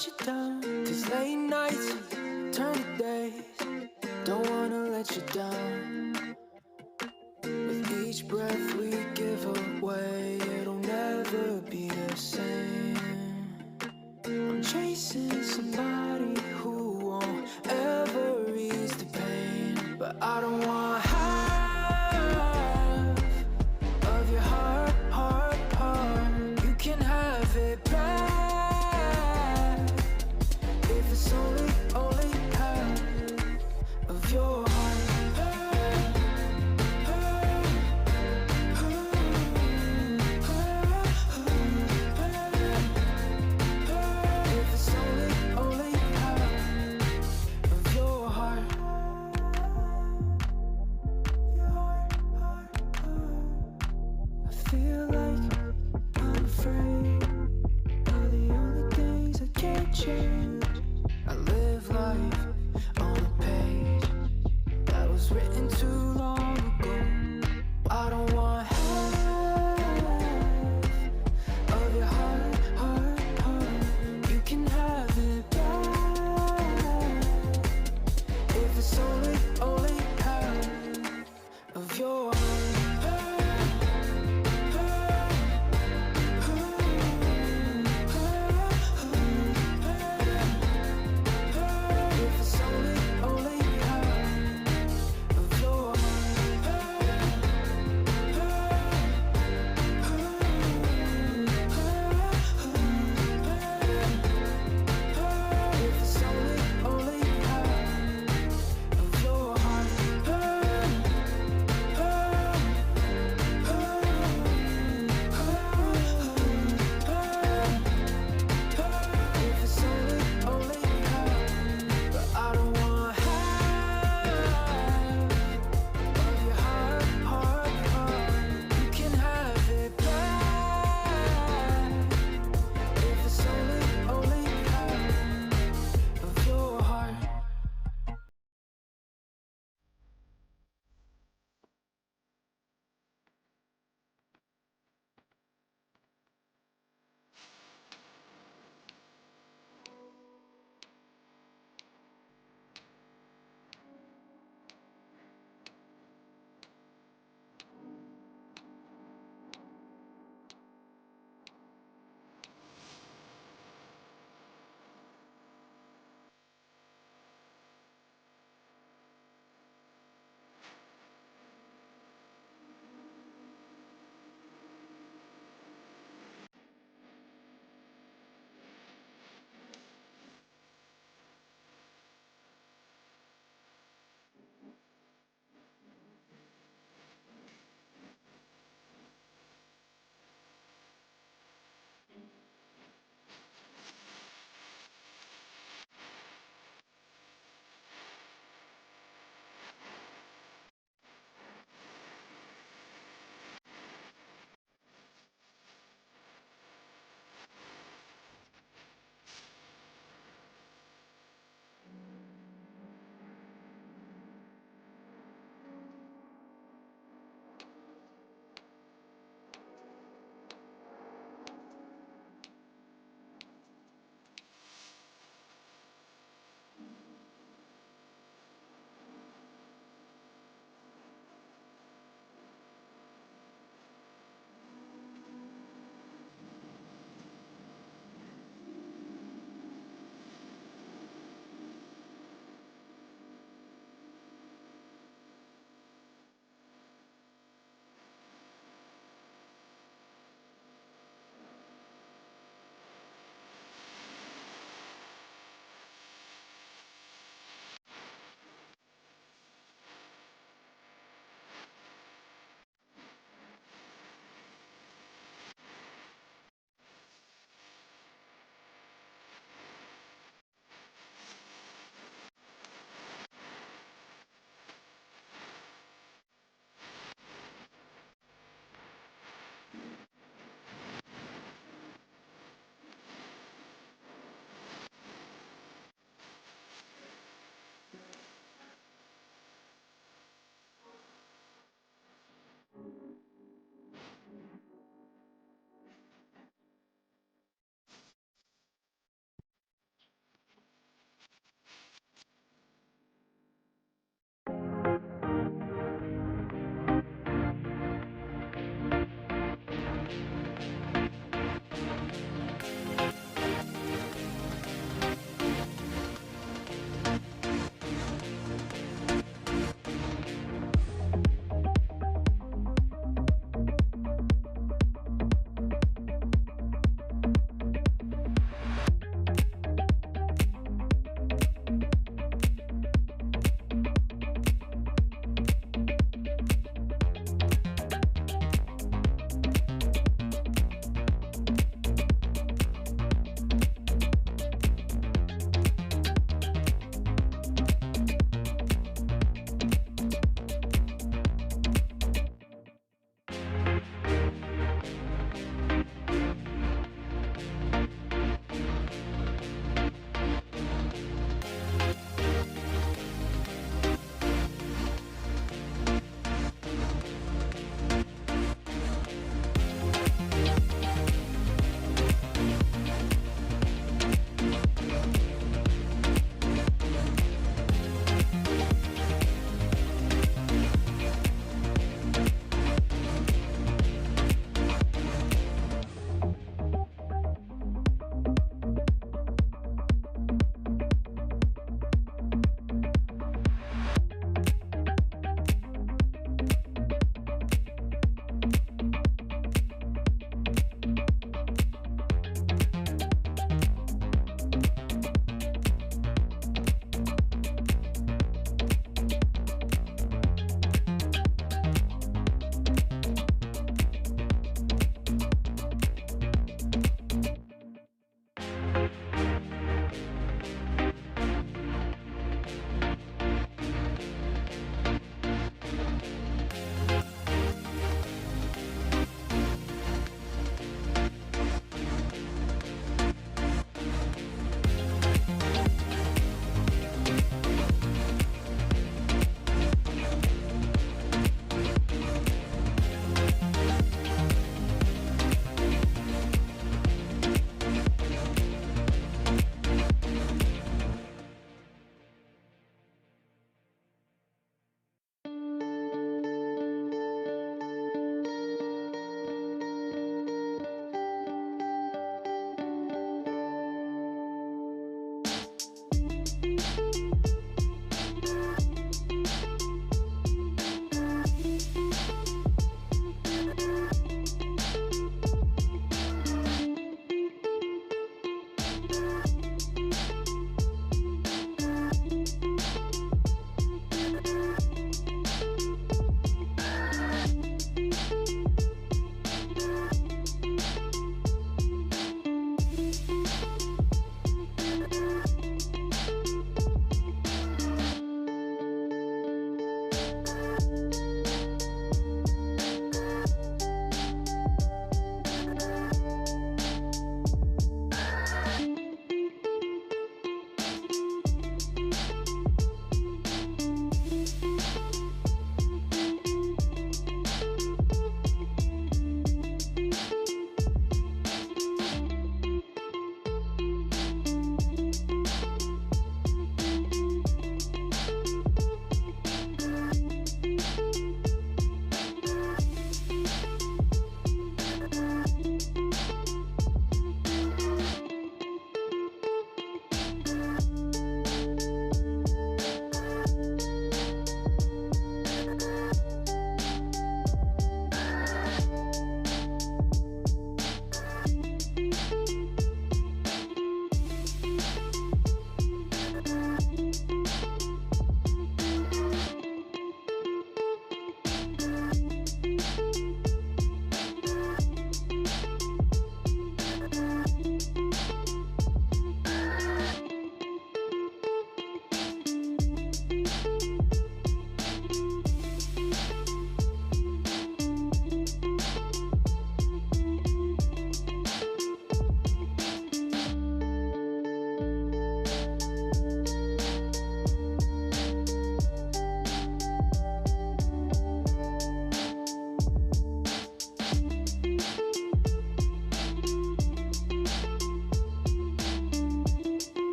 let you down. Cause late nights turn to days. Don't wanna let you down. With each breath we give away, it'll never be the same. I'm chasing somebody who won't ever ease the pain, but I don't want half of your heart, heart, heart. You can have it back if it's only half of your heart. If it's only half of your heart.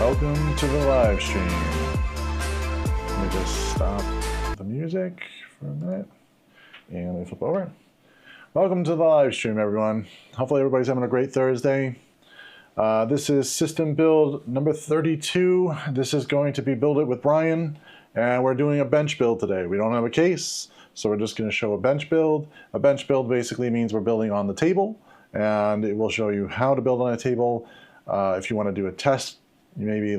Welcome to the live stream. Let me just stop the music for a minute and let me flip over. Welcome to the live stream, everyone. Hopefully everybody's having a great Thursday. This is system build number 32. This is going to be Build It with Brian, and we're doing a bench build today. We don't have a case, so we're just going to show a bench build. A bench build basically means we're building on the table, and it will show you how to build on a table. If you want to do a test, maybe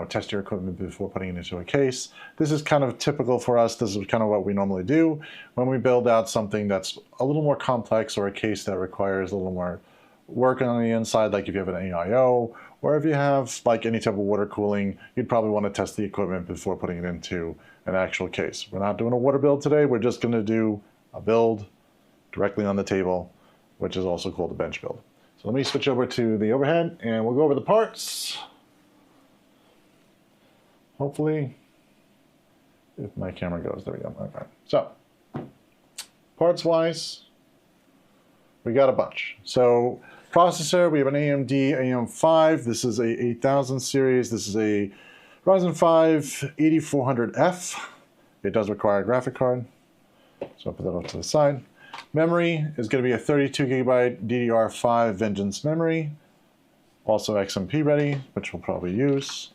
test your equipment before putting it into a case. This is kind of typical for us. This is kind of what we normally do when we build out something that's a little more complex, or a case that requires a little more work on the inside, like if you have an AIO, or if you have like any type of water cooling, you'd probably want to test the equipment before putting it into an actual case. We're not doing a water build today. We're just going to do a build directly on the table, which is also called a bench build. So let me switch over to the overhead and we'll go over the parts. Hopefully, if my camera goes, there we go. Okay. So, parts wise, we got a bunch. So, processor, we have an AMD AM5. This is a 8000 series. This is a Ryzen 5 8400F. It does require a graphic card. So I'll put that off to the side. Memory is going to be a 32 gigabyte DDR5 Vengeance memory. Also XMP ready, which we'll probably use.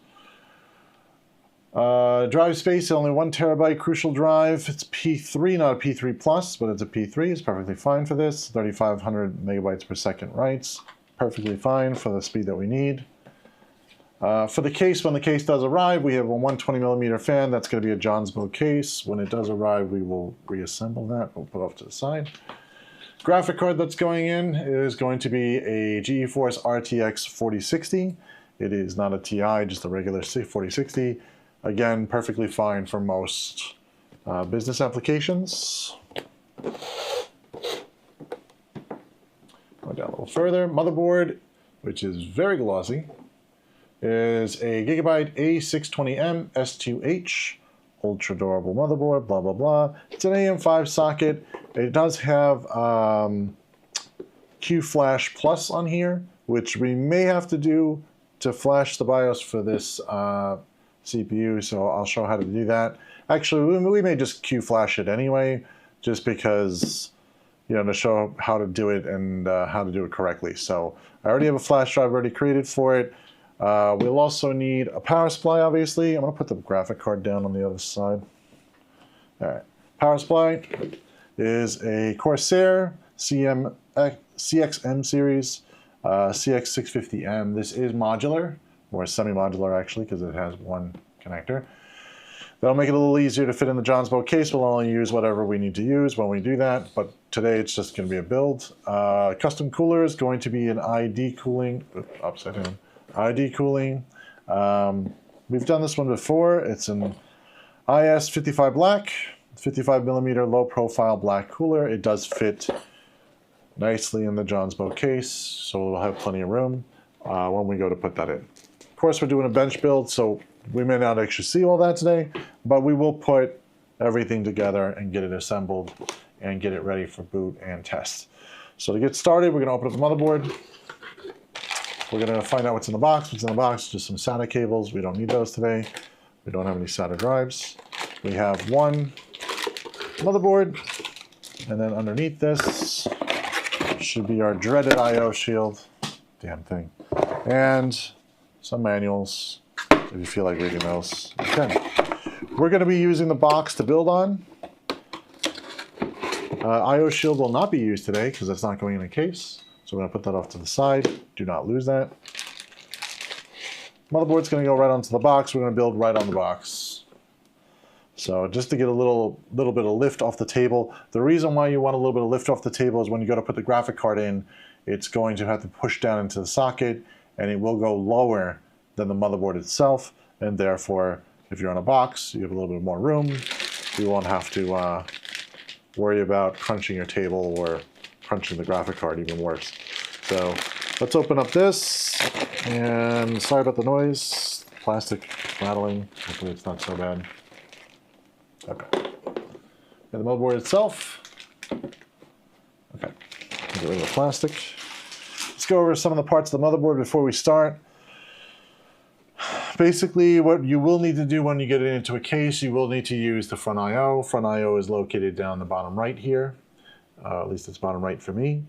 Drive space, only 1 terabyte Crucial drive. It's P3, not a P3 Plus, but it's a P3. It's perfectly fine for this. 3500 megabytes per second writes. Perfectly fine for the speed that we need. For the case, when the case does arrive, we have a 120mm fan. That's going to be a Jonsbo case. When it does arrive, we will reassemble that. We'll put it off to the side. Graphic card that's going in is going to be a GeForce RTX 4060. It is not a TI, just a regular 4060. Again, perfectly fine for most business applications. Go down a little further. Motherboard, which is very glossy, is a Gigabyte A620M S2H. Ultra durable motherboard, blah, blah, blah. It's an AM5 socket. It does have Qflash-plus on here, which we may have to do to flash the BIOS for this CPU, so I'll show how to do that. Actually, we may just Qflash it anyway, just because, to show how to do it and how to do it correctly. So I already have a flash drive already created for it. We'll also need a power supply, obviously. I'm going to put the graphic card down on the other side. All right. Power supply is a Corsair CXM series, CX650M. This is modular, or semi-modular actually, because it has one connector. That'll make it a little easier to fit in the Jonsbo case. We'll only use whatever we need to use when we do that, but today it's just going to be a build. Custom cooler is going to be an ID cooling, upside down, ID cooling. We've done this one before. It's an IS55 Black, 55mm low profile black cooler. It does fit nicely in the Jonsbo case, so we'll have plenty of room when we go to put that in. Of course, we're doing a bench build, so we may not actually see all that today, but we will put everything together and get it assembled and get it ready for boot and test. So to get started, we're going to open up the motherboard. We're going to find out what's in the box. What's in the box? Just some SATA cables. We don't need those today. We don't have any SATA drives. We have one motherboard, and then underneath this should be our dreaded I/O shield. Damn thing. And some manuals, if you feel like reading those. Okay. We're going to be using the box to build on. I/O shield will not be used today because it's not going in a case. So we're going to put that off to the side. Do not lose that. Motherboard's going to go right onto the box. We're going to build right on the box. So just to get a little bit of lift off the table. The reason why you want a little bit of lift off the table is when you go to put the graphic card in, it's going to have to push down into the socket, and it will go lower than the motherboard itself. And therefore, if you're on a box, you have a little bit more room. You won't have to worry about crunching your table or crunching the graphic card, even worse. So let's open up this, and sorry about the noise, plastic rattling. Hopefully it's not so bad. Okay. And the motherboard itself. Okay. Get rid of the plastic. Let's go over some of the parts of the motherboard before we start. Basically, what you will need to do when you get it into a case, you will need to use the front I/O. Front I/O is located down the bottom right here. At least it's bottom right for me.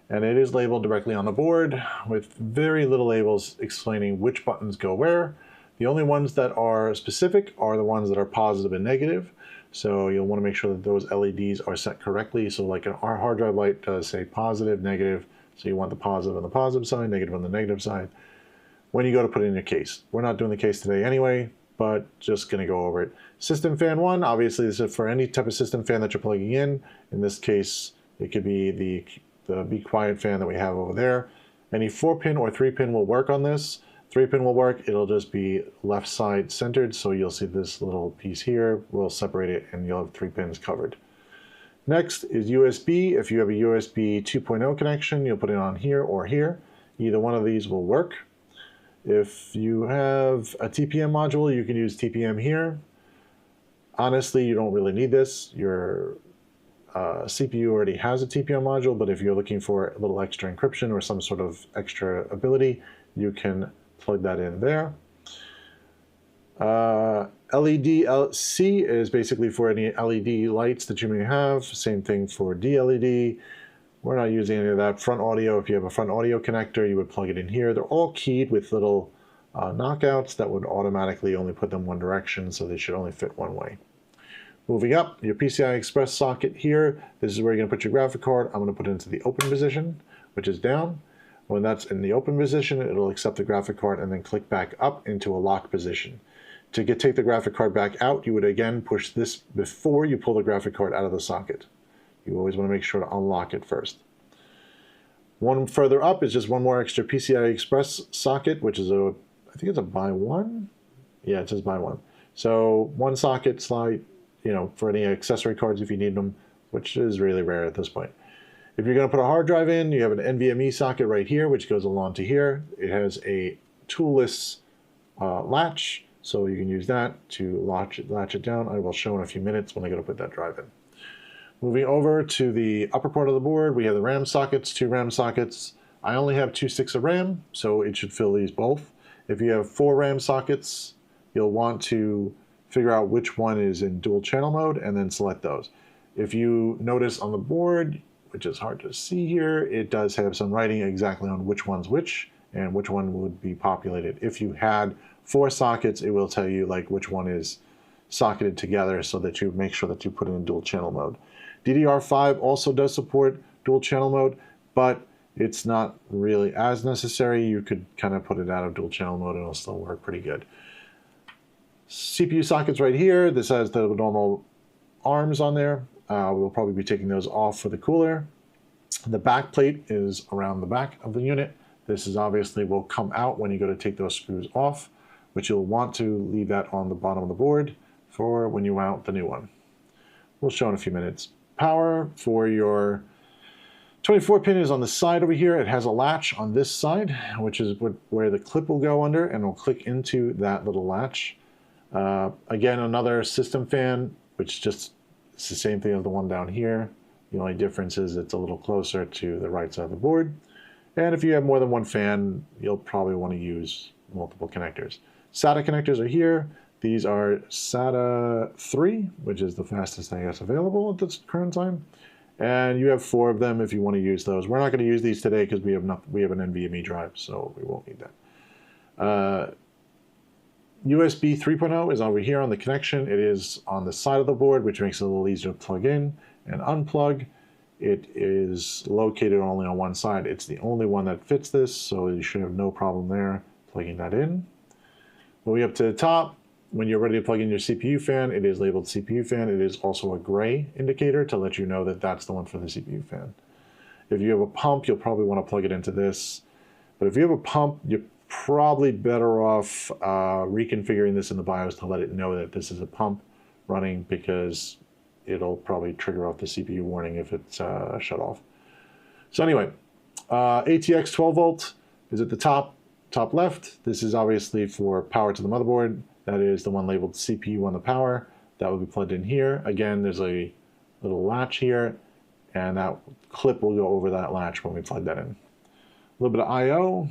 And it is labeled directly on the board with very little labels explaining which buttons go where. The only ones that are specific are the ones that are positive and negative. So you'll want to make sure that those LEDs are set correctly. So like our hard drive light does say positive, negative. So you want the positive on the positive side, negative on the negative side when you go to put it in your case. We're not doing the case today anyway, but just going to go over it. System fan 1, obviously this is for any type of system fan that you're plugging in. In this case, it could be the Be Quiet fan that we have over there. Any 4-pin or 3-pin will work on this. 3-pin will work, it'll just be left side centered, so you'll see this little piece here. We'll separate it and you'll have 3 pins covered. Next is USB. If you have a USB 2.0 connection, you'll put it on here or here. Either one of these will work. If you have a TPM module, you can use TPM here. Honestly, you don't really need this. Your CPU already has a TPM module, but if you're looking for a little extra encryption or some sort of extra ability, you can plug that in there. LED-C is basically for any LED lights that you may have. Same thing for D-LED. We're not using any of that. Front audio, if you have a front audio connector, you would plug it in here. They're all keyed with little knockouts that would automatically only put them one direction, so they should only fit one way. Moving up, your PCI Express socket here. This is where you're going to put your graphic card. I'm going to put it into the open position, which is down. When that's in the open position, it'll accept the graphic card and then click back up into a lock position. To take the graphic card back out, you would again push this before you pull the graphic card out of the socket. You always want to make sure to unlock it first. One further up is just one more extra PCI Express socket, which is I think it's a buy one. Yeah, it says buy one. So one socket slide, for any accessory cards if you need them, which is really rare at this point. If you're going to put a hard drive in, you have an NVMe socket right here, which goes along to here. It has a toolless latch, so you can use that to latch it down. I will show in a few minutes when I go to put that drive in. Moving over to the upper part of the board, we have the RAM sockets, 2 RAM sockets. I only have 2 sticks of RAM, so it should fill these both. If you have 4 RAM sockets, you'll want to figure out which one is in dual channel mode and then select those. If you notice on the board, which is hard to see here, it does have some writing exactly on which one's which and which one would be populated. If you had 4 sockets, it will tell you like which one is socketed together so that you make sure that you put it in dual channel mode. DDR5 also does support dual channel mode, but it's not really as necessary. You could kind of put it out of dual channel mode and it'll still work pretty good. CPU sockets right here. This has the normal arms on there. We'll probably be taking those off for the cooler. The back plate is around the back of the unit. This is obviously will come out when you go to take those screws off, but you'll want to leave that on the bottom of the board for when you mount the new one. We'll show in a few minutes. Power for your 24-pin is on the side over here. It has a latch on this side, which is where the clip will go under, and it'll click into that little latch. Again, another system fan, which it's the same thing as the one down here. The only difference is it's a little closer to the right side of the board. And if you have more than one fan, you'll probably want to use multiple connectors. SATA connectors are here. These are SATA 3, which is the fastest, I guess, available at this current time. And you have 4 of them if you want to use those. We're not going to use these today because we have an NVMe drive, so we won't need that. USB 3.0 is over here on the connection. It is on the side of the board, which makes it a little easier to plug in and unplug. It is located only on one side. It's the only one that fits this, so you should have no problem there plugging that in. Moving up to the top, when you're ready to plug in your CPU fan, it is labeled CPU fan. It is also a gray indicator to let you know that that's the one for the CPU fan. If you have a pump, you'll probably want to plug it into this. But if you have a pump, you're probably better off reconfiguring this in the BIOS to let it know that this is a pump running, because it'll probably trigger off the CPU warning if it's shut off. So anyway, ATX 12 volt is at the top left. This is obviously for power to the motherboard. That is the one labeled CPU on the power. That will be plugged in here. Again, there's a little latch here, and that clip will go over that latch when we plug that in. A little bit of I/O.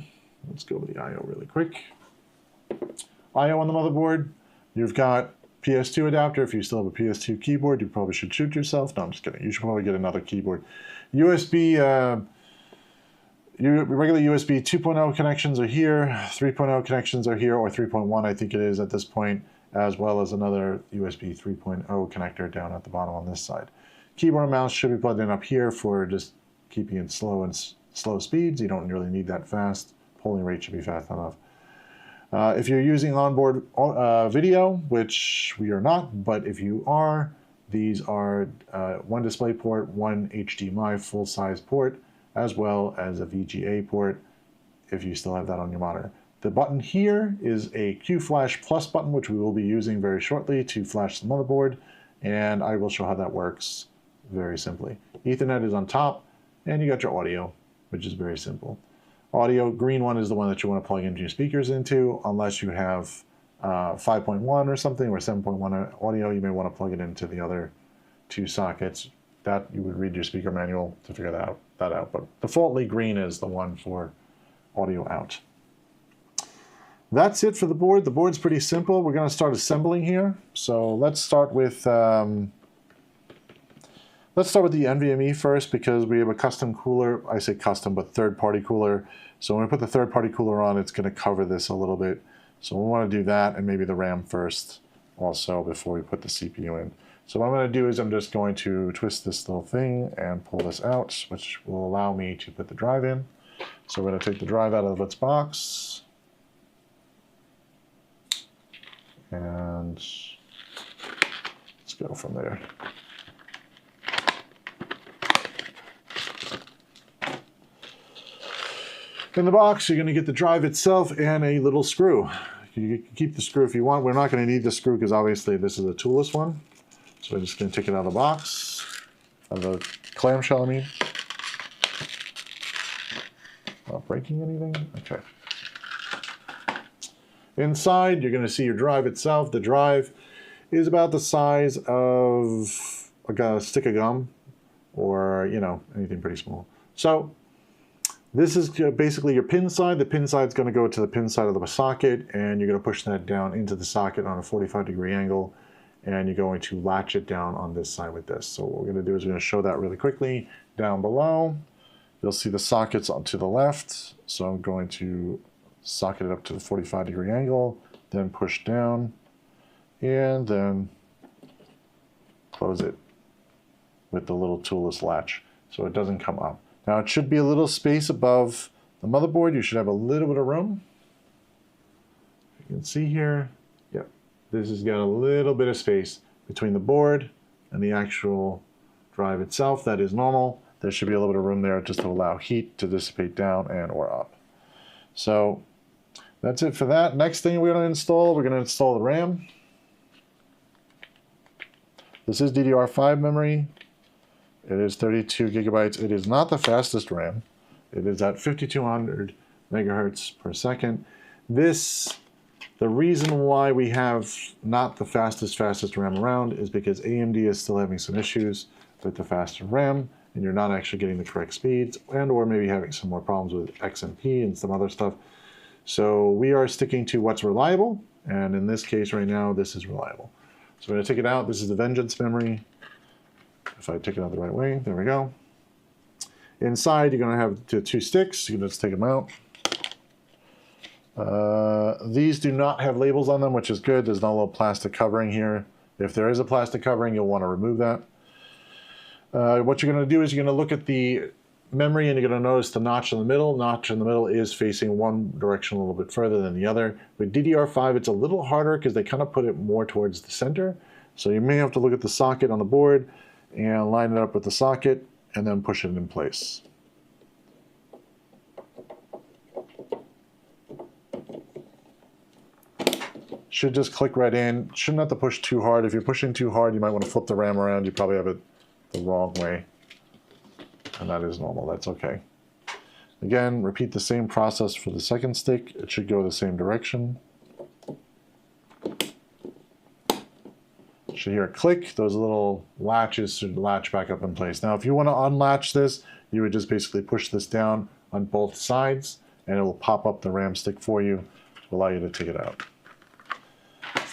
Let's go with the I/O really quick. I/O on the motherboard. You've got PS2 adapter. If you still have a PS2 keyboard, you probably should shoot yourself. No, I'm just kidding. You should probably get another keyboard. USB, regular USB 2.0 connections are here. 3.0 connections are here, or 3.1 I think it is at this point, as well as another USB 3.0 connector down at the bottom on this side. Keyboard and mouse should be plugged in up here for just keeping it slow and slow speeds. You don't really need that fast. Polling rate should be fast enough. If you're using onboard video, which we are not, but if you are, these are one display port, one HDMI full-size port, as well as a VGA port, if you still have that on your monitor. The button here is a Qflash-plus button, which we will be using very shortly to flash the motherboard, and I will show how that works very simply. Ethernet is on top, and you got your audio, which is very simple. Audio, green one is the one that you want to plug into your speakers into, unless you have 5.1 or something, or 7.1 audio, you may want to plug it into the other two sockets. That you would read your speaker manual to figure that out. But defaultly, green is the one for audio out. That's it for the board. The board's pretty simple. We're going to start assembling here. So let's start with the NVMe first, because we have a custom cooler. I say custom, but third-party cooler. So when we put the third-party cooler on, it's going to cover this a little bit. So we want to do that, and maybe the RAM first also before we put the CPU in. So what I'm going to do is I'm just going to twist this little thing and pull this out, which will allow me to put the drive in. So we're going to take the drive out of its box. And let's go from there. In the box, you're going to get the drive itself and a little screw. You can keep the screw if you want. We're not going to need the screw because obviously this is a toolless one. So we're just going to take it out of the box, out of the clamshell, I mean. Not breaking anything? Okay. Inside, you're going to see your drive itself. The drive is about the size of a stick of gum, or, you know, anything pretty small. So this is basically your pin side. The pin side is going to go to the pin side of the socket, and you're going to push that down into the socket on a 45-degree angle, and you're going to latch it down on this side with this. So what we're going to do is we're going to show that really quickly. Down below, you'll see the sockets to the left. So I'm going to socket it up to the 45-degree angle, then push down, and then close it with the little toolless latch so it doesn't come up. Now it should be a little space above the motherboard. You should have a little bit of room. You can see here, yep, this has got a little bit of space between the board and the actual drive itself. That is normal. There should be a little bit of room there just to allow heat to dissipate down and or up. So that's it for that. Next thing we're going to install the RAM. This is DDR5 memory. It is 32 gigabytes. It is not the fastest RAM. It is at 5200 megahertz per second. The reason why we have not the fastest RAM around is because AMD is still having some issues with the faster RAM, and you're not actually getting the correct speeds, and or maybe having some more problems with XMP and some other stuff. So we are sticking to what's reliable, and in this case right now, this is reliable. So we're going to take it out. This is the Vengeance memory. If I take it out the right way, there we go. Inside, you're going to have the two sticks. You can just take them out. These do not have labels on them, which is good. There's no little plastic covering here. If there is a plastic covering, you'll want to remove that. What you're going to do is you're going to look at the memory, and you're going to notice the notch in the middle. Notch in the middle is facing one direction a little bit further than the other. With DDR5, it's a little harder because they kind of put it more towards the center. So you may have to look at the socket on the board and line it up with the socket and then push it in place. Should just click right in. Shouldn't have to push too hard. If you're pushing too hard, you might want to flip the RAM around. You probably have it the wrong way. And that is normal. That's okay. Again, repeat the same process for the second stick. It should go the same direction. You should hear a click. Those little latches should latch back up in place. Now, if you want to unlatch this, you would just basically push this down on both sides, and it will pop up the RAM stick for you to allow you to take it out.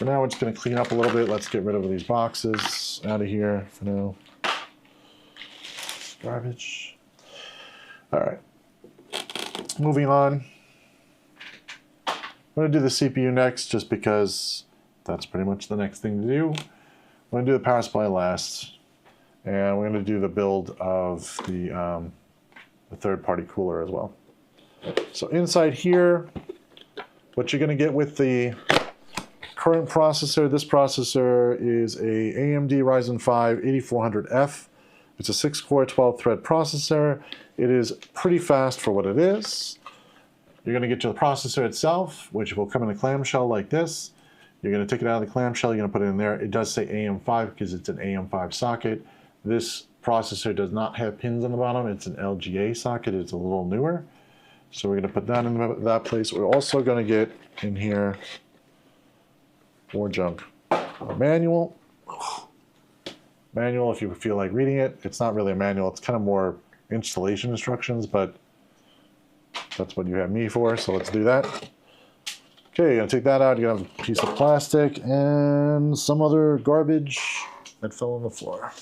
for now, we're just going to clean up a little bit. Let's get rid of these boxes out of here for now. Garbage. All right. Moving on. I'm going to do the CPU next just because that's pretty much the next thing to do. I'm going to do the power supply last. And we're going to do the build of the third-party cooler as well. So inside here, what you're going to get with the current processor, this processor is a AMD Ryzen 5 8400F. It's a 6-core, 12-thread processor. It is pretty fast for what it is. You're going to get your processor itself, which will come in a clamshell like this. You're going to take it out of the clamshell, you're going to put it in there. It does say AM5 because it's an AM5 socket. This processor does not have pins on the bottom. It's an LGA socket. It's a little newer. So we're going to put that in that place. We're also going to get in here more junk. A manual. Manual, if you feel like reading it. It's not really a manual. It's kind of more installation instructions, but that's what you have me for, so let's do that. Okay, you're going to take that out. You're going to have a piece of plastic and some other garbage that fell on the floor.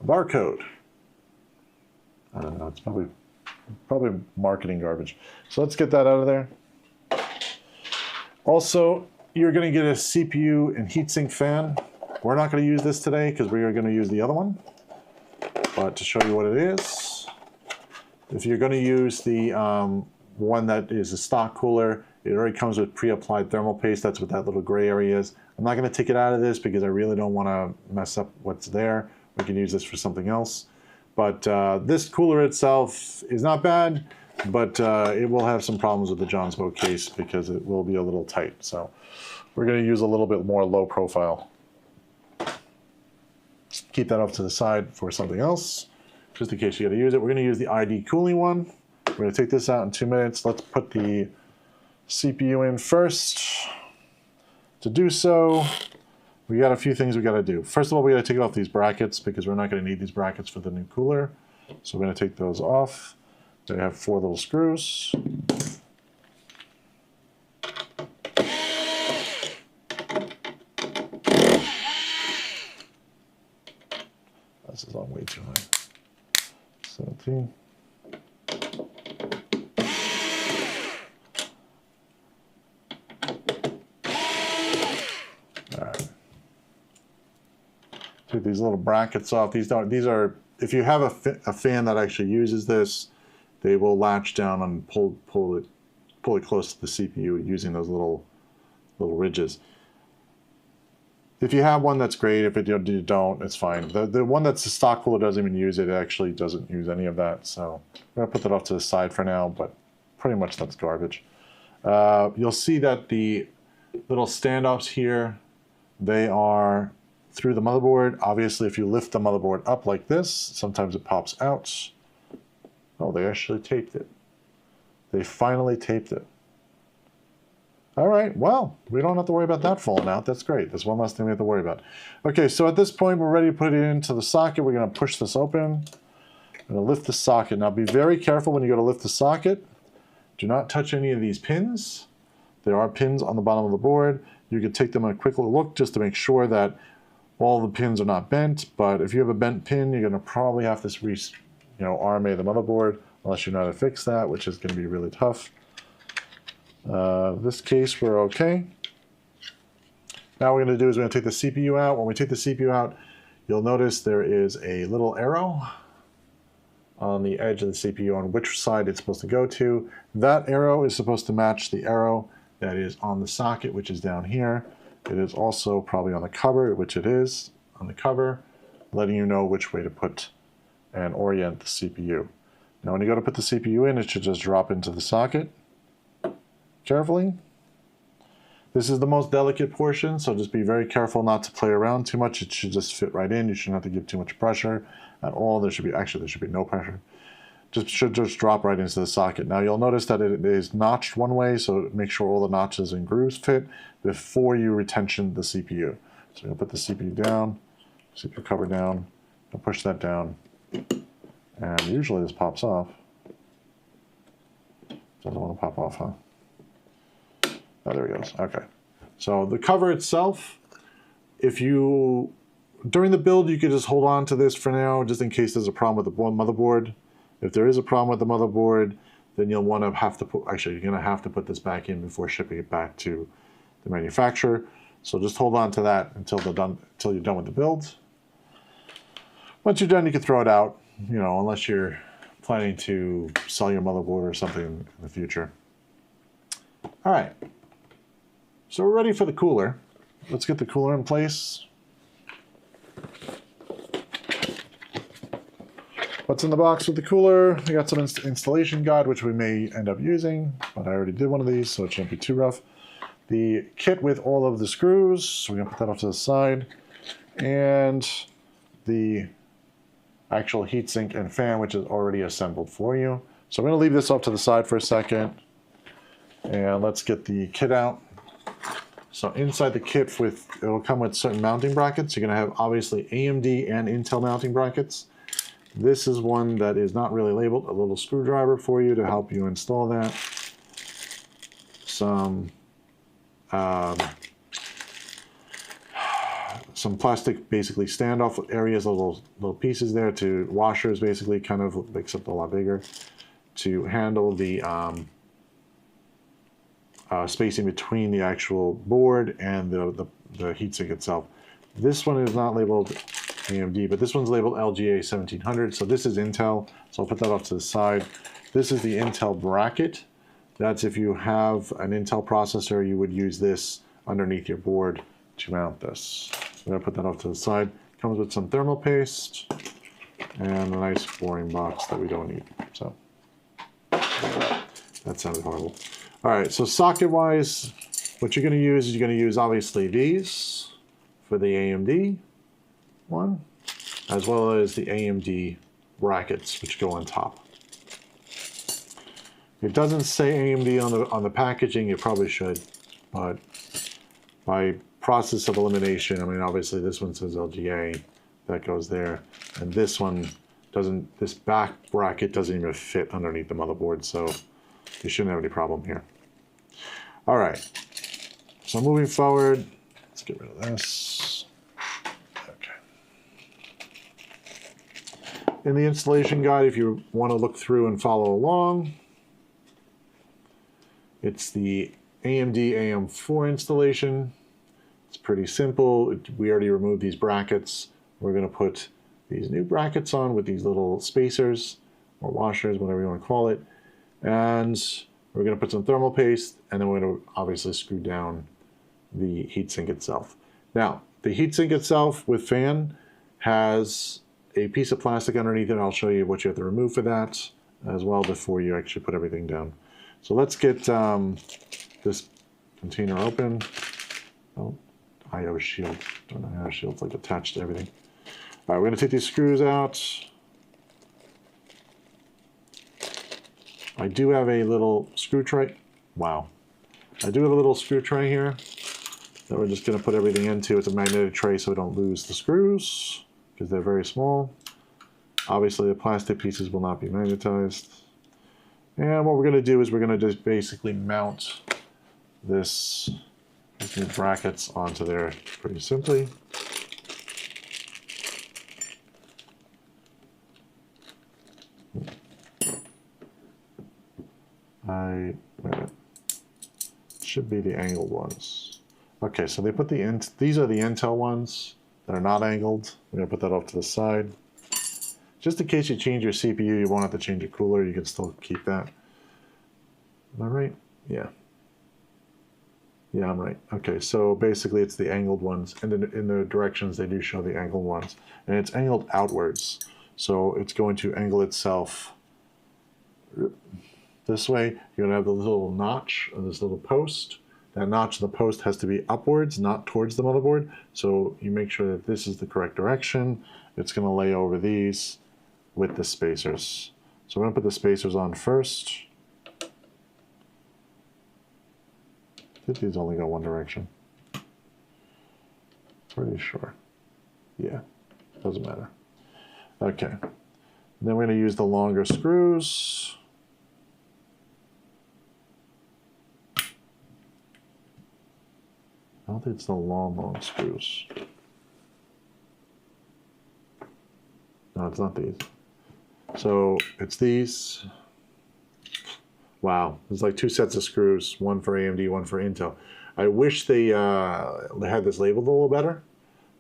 A barcode. I don't know, it's probably marketing garbage. So let's get that out of there. Also, you're going to get a CPU and heatsink fan. We're not going to use this today because we are going to use the other one. But to show you what it is, if you're going to use the one that is a stock cooler, it already comes with pre-applied thermal paste. That's what that little gray area is. I'm not going to take it out of this because I really don't want to mess up what's there. We can use this for something else. But this cooler itself is not bad, but it will have some problems with the Jonsbo case because it will be a little tight. So we're going to use a little bit more low profile. Keep that off to the side for something else, just in case you got to use it. We're going to use the ID cooling one. We're going to take this out in 2 minutes. Let's put the CPU in first. To do so, we got a few things we got to do. First of all, we got to take off these brackets because we're not going to need these brackets for the new cooler. So we're going to take those off. They have 4 little screws. This is on way too high. 17. All right. Take these little brackets off. These are, if you have a fan that actually uses this, they will latch down and pull it close to the CPU using those little ridges. If you have one, that's great. If you don't, it's fine. The one that's the stock cooler doesn't even use it. It actually doesn't use any of that. So I'm going to put that off to the side for now, but pretty much that's garbage. You'll see that the little standoffs here, they are through the motherboard. Obviously, if you lift the motherboard up like this, sometimes it pops out. Oh, they actually taped it. They finally taped it. All right, well, we don't have to worry about that falling out. That's great. That's one less thing we have to worry about. Okay, so at this point, we're ready to put it into the socket. We're going to push this open. I'm going to lift the socket. Now, be very careful when you go to lift the socket. Do not touch any of these pins. There are pins on the bottom of the board. You can take them a quick look just to make sure that all the pins are not bent. But if you have a bent pin, you're going to probably have to RMA the motherboard unless you know how to fix that, which is going to be really tough. This case, we're okay. Now what we're going to do is we're going to take the CPU out. When we take the CPU out, you'll notice there is a little arrow on the edge of the CPU on which side it's supposed to go to. That arrow is supposed to match the arrow that is on the socket, which is down here. It is also probably on the cover, which it is on the cover, letting you know which way to put and orient the CPU. Now when you go to put the CPU in, it should just drop into the socket carefully. This is the most delicate portion, so just be very careful not to play around too much. It should just fit right in. You shouldn't have to give too much pressure at all. There should be no pressure. Should just drop right into the socket. Now you'll notice that it is notched one way, so make sure all the notches and grooves fit before you retention the CPU. So you'll put the CPU down, CPU cover down, and push that down, and usually this pops off. Doesn't want to pop off, huh? Oh, there it goes. Okay. So the cover itself, if you, during the build, you could just hold on to this for now, just in case there's a problem with the motherboard. If there is a problem with the motherboard, then you'll want to have to put, actually, you're going to have to put this back in before shipping it back to the manufacturer. So just hold on to that until you're done with the build. Once you're done, you can throw it out, you know, unless you're planning to sell your motherboard or something in the future. All right, so we're ready for the cooler. Let's get the cooler in place. What's in the box with the cooler? We got some installation guide, which we may end up using, but I already did one of these, so it shouldn't be too rough. The kit with all of the screws, so we're gonna put that off to the side, and the actual heatsink and fan, which is already assembled for you. So I'm gonna leave this off to the side for a second, and let's get the kit out. So inside the kit, it'll come with certain mounting brackets. You're gonna have obviously AMD and Intel mounting brackets. This is one that is not really labeled, a little screwdriver for you to help you install that. Some plastic, basically standoff areas, little pieces there to washers, basically, kind of makes it a lot bigger to handle the spacing between the actual board and the heatsink itself. This one is not labeled AMD, but this one's labeled LGA 1700, so this is Intel, so I'll put that off to the side. This is the Intel bracket. That's if you have an Intel processor, you would use this underneath your board to mount this. So I'm gonna put that off to the side. Comes with some thermal paste and a nice boring box that we don't need. So that sounded horrible. All right, so socket-wise, what you're gonna use is you're gonna use obviously these for the AMD one, as well as the AMD brackets, which go on top. It doesn't say AMD on the packaging. You probably should, but by process of elimination, I mean, obviously this one says LGA, that goes there, and this one doesn't. This back bracket doesn't even fit underneath the motherboard, so you shouldn't have any problem here. All right, so moving forward, let's get rid of this. Okay. In the installation guide, if you want to look through and follow along, it's the AMD AM4 installation. It's pretty simple. We already removed these brackets. We're going to put these new brackets on with these little spacers or washers, whatever you want to call it. And we're going to put some thermal paste, and then we're going to obviously screw down the heatsink itself. Now, the heatsink itself with fan has a piece of plastic underneath it. I'll show you what you have to remove for that as well before you actually put everything down. So let's get this container open. Oh, IO shield. Don't know how shield's like attached to everything. All right, we're going to take these screws out. I do have a little screw tray. Wow. I do have a little screw tray here that we're just going to put everything into. It's a magnetic tray so we don't lose the screws because they're very small. Obviously, the plastic pieces will not be magnetized. And what we're going to do is we're going to just basically mount these brackets onto there pretty simply. Should be the angled ones. Okay, so they put these are the Intel ones that are not angled. We're going to put that off to the side. Just in case you change your CPU, you won't have to change your cooler. You can still keep that. Am I right? Yeah. Yeah, I'm right. Okay, so basically it's the angled ones. And in the directions, they do show the angled ones. And it's angled outwards. So it's going to angle itself this way. You're going to have the little notch of this little post. That notch of the post has to be upwards, not towards the motherboard. So you make sure that this is the correct direction. It's going to lay over these with the spacers. So I'm going to put the spacers on first. I think these only go one direction. Pretty sure. Yeah, doesn't matter. Okay. Then we're going to use the longer screws. don't think it's the long screws. No, it's not these. So it's these. Wow, there's like 2 sets of screws, one for AMD, one for Intel. I wish they had this labeled a little better.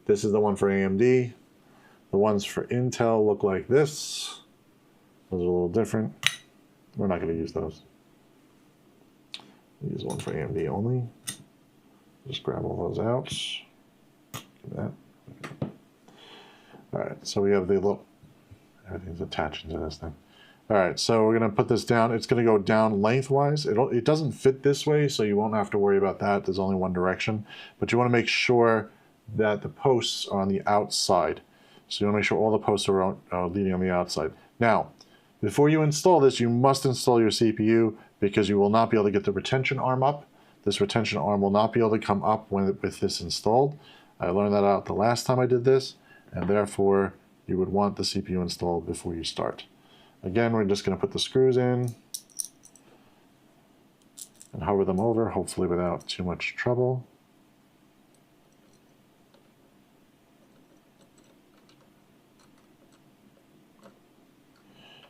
This is the one for AMD. The ones for Intel look like this. Those are a little different. We're not going to use those. Use one for AMD only. Just grab all those out. Do that. All right, so we have the little, everything's attaching to this thing. All right, so we're going to put this down. It's going to go down lengthwise. It doesn't fit this way, so you won't have to worry about that. There's only one direction. But you want to make sure that the posts are on the outside. So you want to make sure all the posts are leading on the outside. Now, before you install this, you must install your CPU because you will not be able to get the retention arm up. This retention arm will not be able to come up with this installed. I learned that out the last time I did this, and therefore you would want the CPU installed before you start. Again, we're just going to put the screws in and hover them over, hopefully without too much trouble.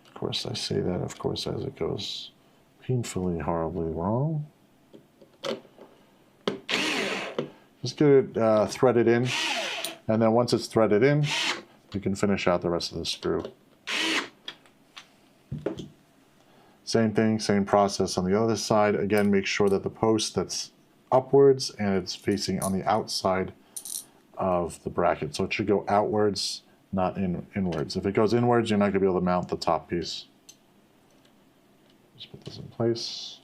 Of course, I say that, of course, as it goes painfully, horribly wrong. Just get it threaded in, and then once it's threaded in, you can finish out the rest of the screw. Same thing, same process on the other side. Again, make sure that the post that's upwards and it's facing on the outside of the bracket. So it should go outwards, not inwards. If it goes inwards, you're not going to be able to mount the top piece. Just put this in place.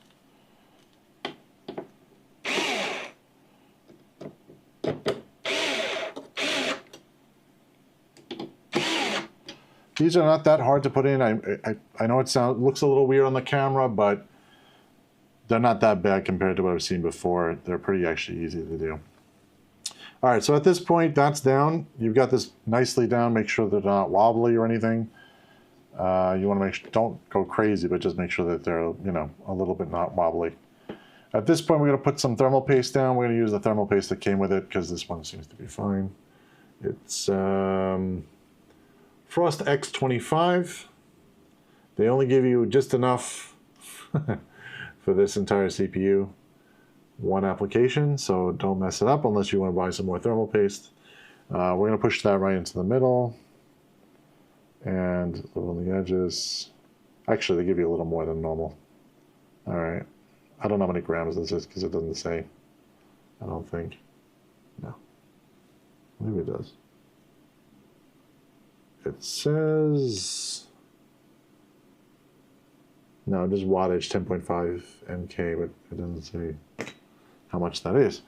These are not that hard to put in. I know it looks a little weird on the camera, but they're not that bad compared to what I've seen before. They're pretty actually easy to do. All right, so at this point, that's down. You've got this nicely down. Make sure they're not wobbly or anything. You want to make sure, don't go crazy, but just make sure that they're, you know, a little bit not wobbly. At this point, we're going to put some thermal paste down. We're going to use the thermal paste that came with it because this one seems to be fine. It's Frost X25. They only give you just enough for this entire CPU. One application, so don't mess it up unless you want to buy some more thermal paste. We're going to push that right into the middle and a little on the edges. Actually, they give you a little more than normal. All right. I don't know how many grams this is because it doesn't say. I don't think. No. Maybe it does. It says, no, just wattage 10.5 MK, but it doesn't say how much that is.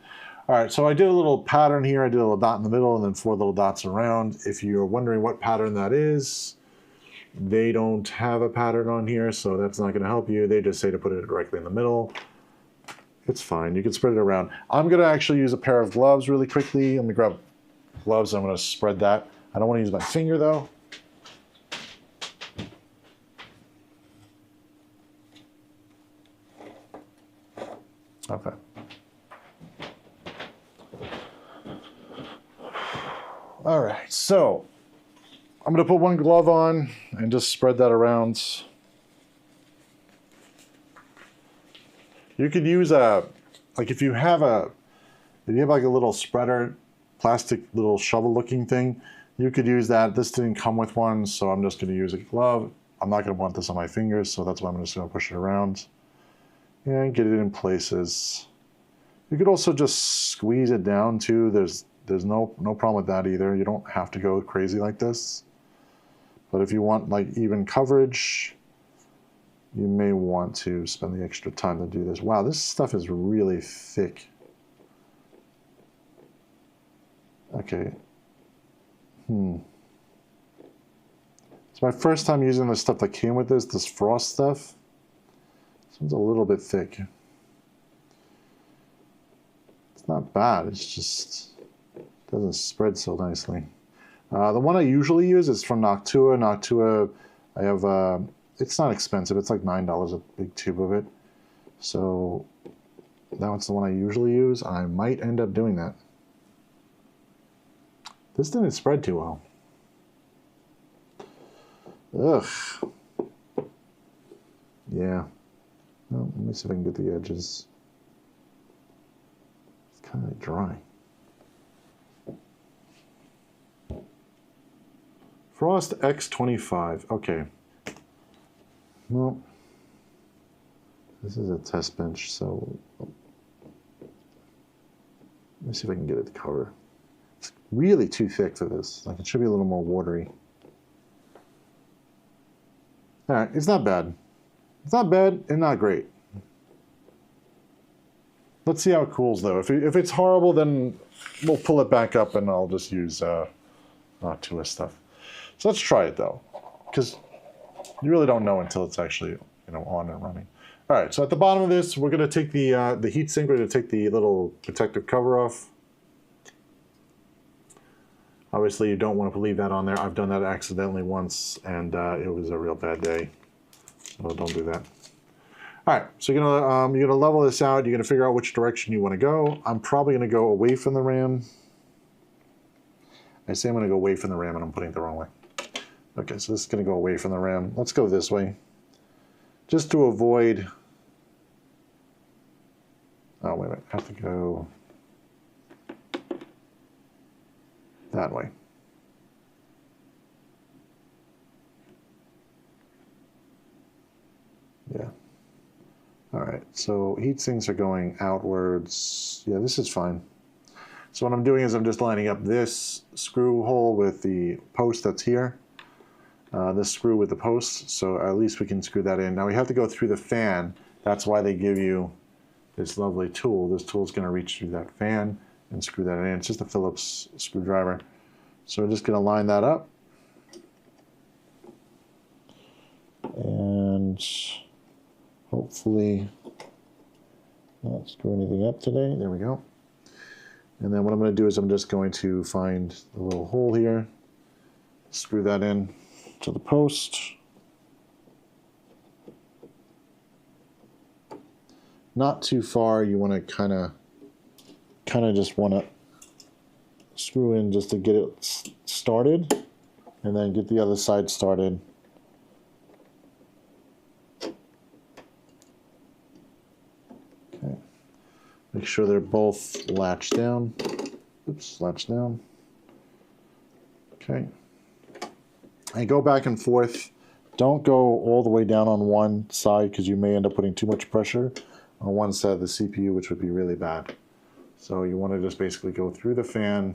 All right, so I did a little pattern here. I did a little dot in the middle and then 4 little dots around. If you're wondering what pattern that is, they don't have a pattern on here, so that's not going to help you. They just say to put it directly in the middle. It's fine. You can spread it around. I'm going to actually use a pair of gloves really quickly. Let me grab gloves. I'm going to spread that. I don't want to use my finger though. Okay. All right, so I'm going to put one glove on and just spread that around. You could use like if you have like a little spreader, plastic little shovel looking thing, you could use that. This didn't come with one, so I'm just going to use a glove. I'm not going to want this on my fingers, so that's why I'm just going to push it around and get it in places. You could also just squeeze it down too. There's no problem with that either. You don't have to go crazy like this. But if you want like even coverage, you may want to spend the extra time to do this. Wow, this stuff is really thick. Okay. It's my first time using the stuff that came with this frost stuff. This one's a little bit thick. It's not bad, it's just doesn't spread so nicely. The one I usually use is from Noctua. Noctua, I have, it's not expensive, it's like $9 a big tube of it. So That's the one I usually use. I might end up doing that. This didn't spread too well. Ugh. Yeah. Well, let me see if I can get the edges. It's kind of dry. Frost X25. Okay. Well, this is a test bench, so let me see if I can get it to cover. It's really too thick for this. Like, it should be a little more watery. All right, it's not bad. It's not bad and not great. Let's see how it cools, though. If it's horrible, then we'll pull it back up and I'll just use Tua stuff. So let's try it, though, because you really don't know until it's actually, you know, on and running. All right, so at the bottom of this, we're going to take the heatsink. We're going to take the little protective cover off. Obviously, you don't want to leave that on there. I've done that accidentally once, and it was a real bad day. So don't do that. All right, so you're gonna level this out. You're gonna figure out which direction you want to go. I'm probably gonna go away from the RAM. I say I'm gonna go away from the RAM, and I'm putting it the wrong way. Okay, so this is gonna go away from the RAM. Let's go this way, just to avoid. Oh wait a minute, I have to go that way. Yeah. All right, so heat sinks are going outwards. Yeah, this is fine. So what I'm doing is I'm just lining up this screw hole with the post that's here. This screw with the post, so at least we can screw that in. Now we have to go through the fan. That's why they give you this lovely tool. This tool is going to reach through that fan and screw that in. It's just a Phillips screwdriver. So we're just going to line that up. And hopefully not screw anything up today. There we go. And then what I'm going to do is I'm just going to find the little hole here, screw that in to the post. Not too far. You want to kind of just want to screw in just to get it started, and then get the other side started. Okay. Make sure they're both latched down. Oops, latched down. Okay. And go back and forth. Don't go all the way down on one side because you may end up putting too much pressure on one side of the CPU, which would be really bad. So you want to just basically go through the fan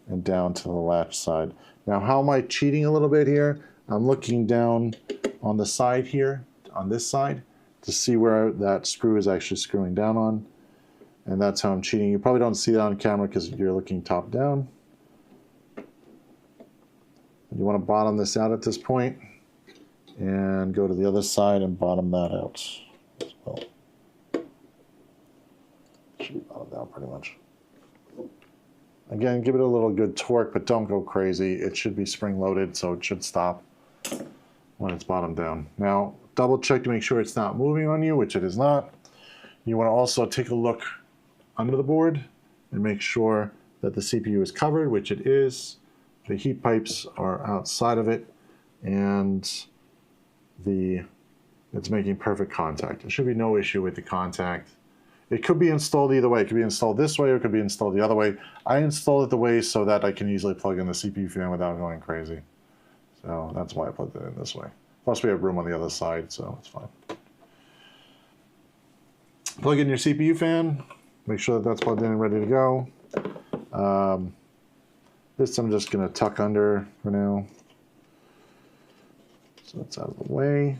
and down to the latch side. Now, how am I cheating a little bit here? I'm looking down on the side here, on this side, to see where that screw is actually screwing down on. And that's how I'm cheating. You probably don't see that on camera because you're looking top down. You want to bottom this out at this point and go to the other side and bottom that out as well. Should be bottomed out pretty much. Again, give it a little good torque, but don't go crazy. It should be spring loaded, so it should stop when it's bottomed down. Now, double check to make sure it's not moving on you, which it is not. You want to also take a look under the board and make sure that the CPU is covered, which it is. The heat pipes are outside of it, and it's making perfect contact. There should be no issue with the contact. It could be installed either way. It could be installed this way or it could be installed the other way. I installed it the way so that I can easily plug in the CPU fan without going crazy. So that's why I plugged it in this way. Plus we have room on the other side, so it's fine. Plug in your CPU fan. Make sure that that's plugged in and ready to go. This I'm just going to tuck under for now. So that's out of the way.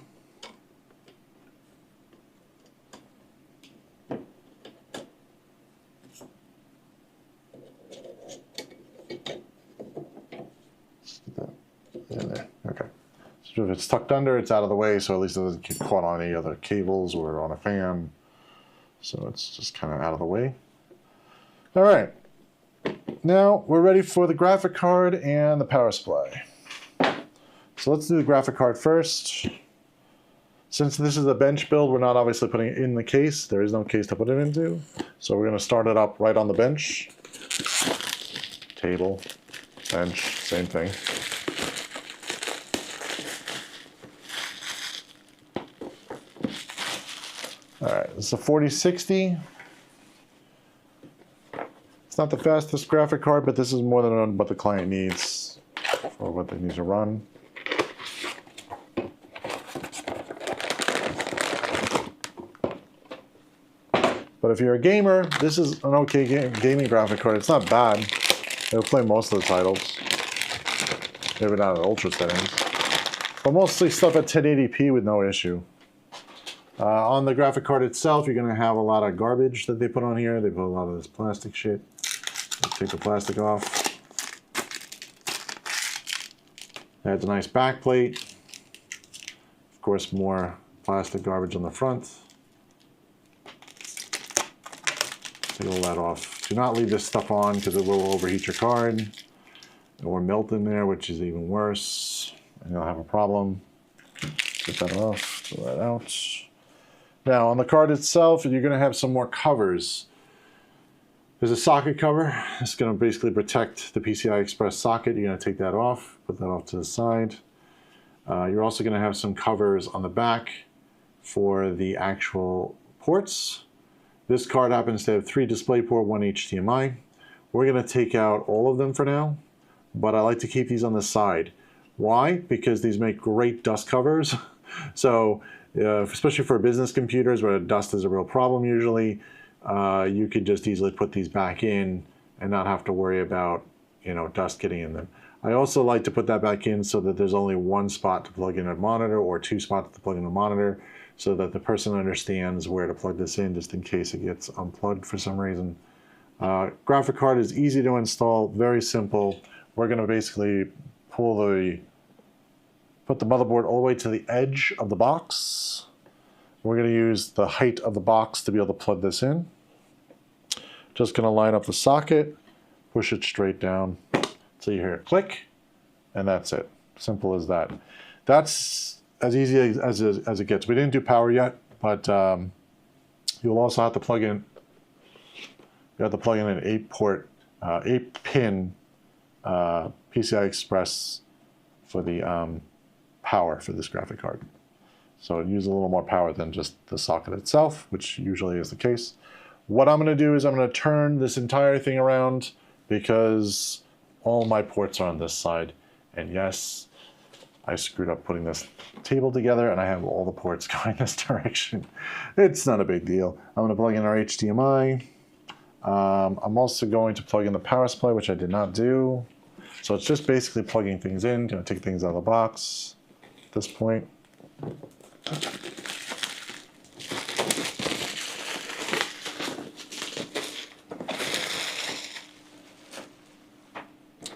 There. Okay. So if it's tucked under, it's out of the way, so at least it doesn't get caught on any other cables or on a fan. So it's just kind of out of the way. All right. Now we're ready for the graphic card and the power supply. So let's do the graphic card first. Since this is a bench build, we're not obviously putting it in the case. There is no case to put it into. So we're going to start it up right on the bench. Table, bench, same thing. All right, this is a 4060. It's not the fastest graphic card, but this is more than what the client needs for what they need to run. But if you're a gamer, this is an okay gaming graphic card. It's not bad. It'll play most of the titles. Maybe not at ultra settings. But mostly stuff at 1080p with no issue. On the graphic card itself, you're going to have a lot of garbage that they put on here. They put a lot of this plastic shit. Let's take the plastic off. It adds a nice back plate. Of course, more plastic garbage on the front. Take all that off. Do not leave this stuff on because it will overheat your card or melt in there, which is even worse, and you'll have a problem. Get that off, throw that out. Now on the card itself, you're going to have some more covers. There's a socket cover. It's going to basically protect the PCI Express socket. You're going to take that off, put that off to the side. You're also going to have some covers on the back for the actual ports. This card happens to have 3 DisplayPort, 1 HDMI. We're going to take out all of them for now, but I like to keep these on the side. Why? Because these make great dust covers. So, especially for business computers where dust is a real problem usually, you could just easily put these back in and not have to worry about, dust getting in them. I also like to put that back in so that there's only 1 spot to plug in a monitor or 2 spots to plug in a monitor, so that the person understands where to plug this in just in case it gets unplugged for some reason. Graphic card is easy to install, very simple. We're going to basically put the motherboard all the way to the edge of the box. We're going to use the height of the box to be able to plug this in. Just going to line up the socket, push it straight down until you hear it click, and that's it. Simple as that. That's as easy as it gets. We didn't do power yet, but you'll also have to plug in. You have to plug in an 8-pin PCI Express for the power for this graphic card. So it uses a little more power than just the socket itself, which usually is the case. What I'm going to do is I'm going to turn this entire thing around because all my ports are on this side, and yes, I screwed up putting this table together and I have all the ports going this direction. It's not a big deal. I'm going to plug in our HDMI. I'm also going to plug in the power supply, which I did not do. So it's just basically plugging things in, take things out of the box at this point.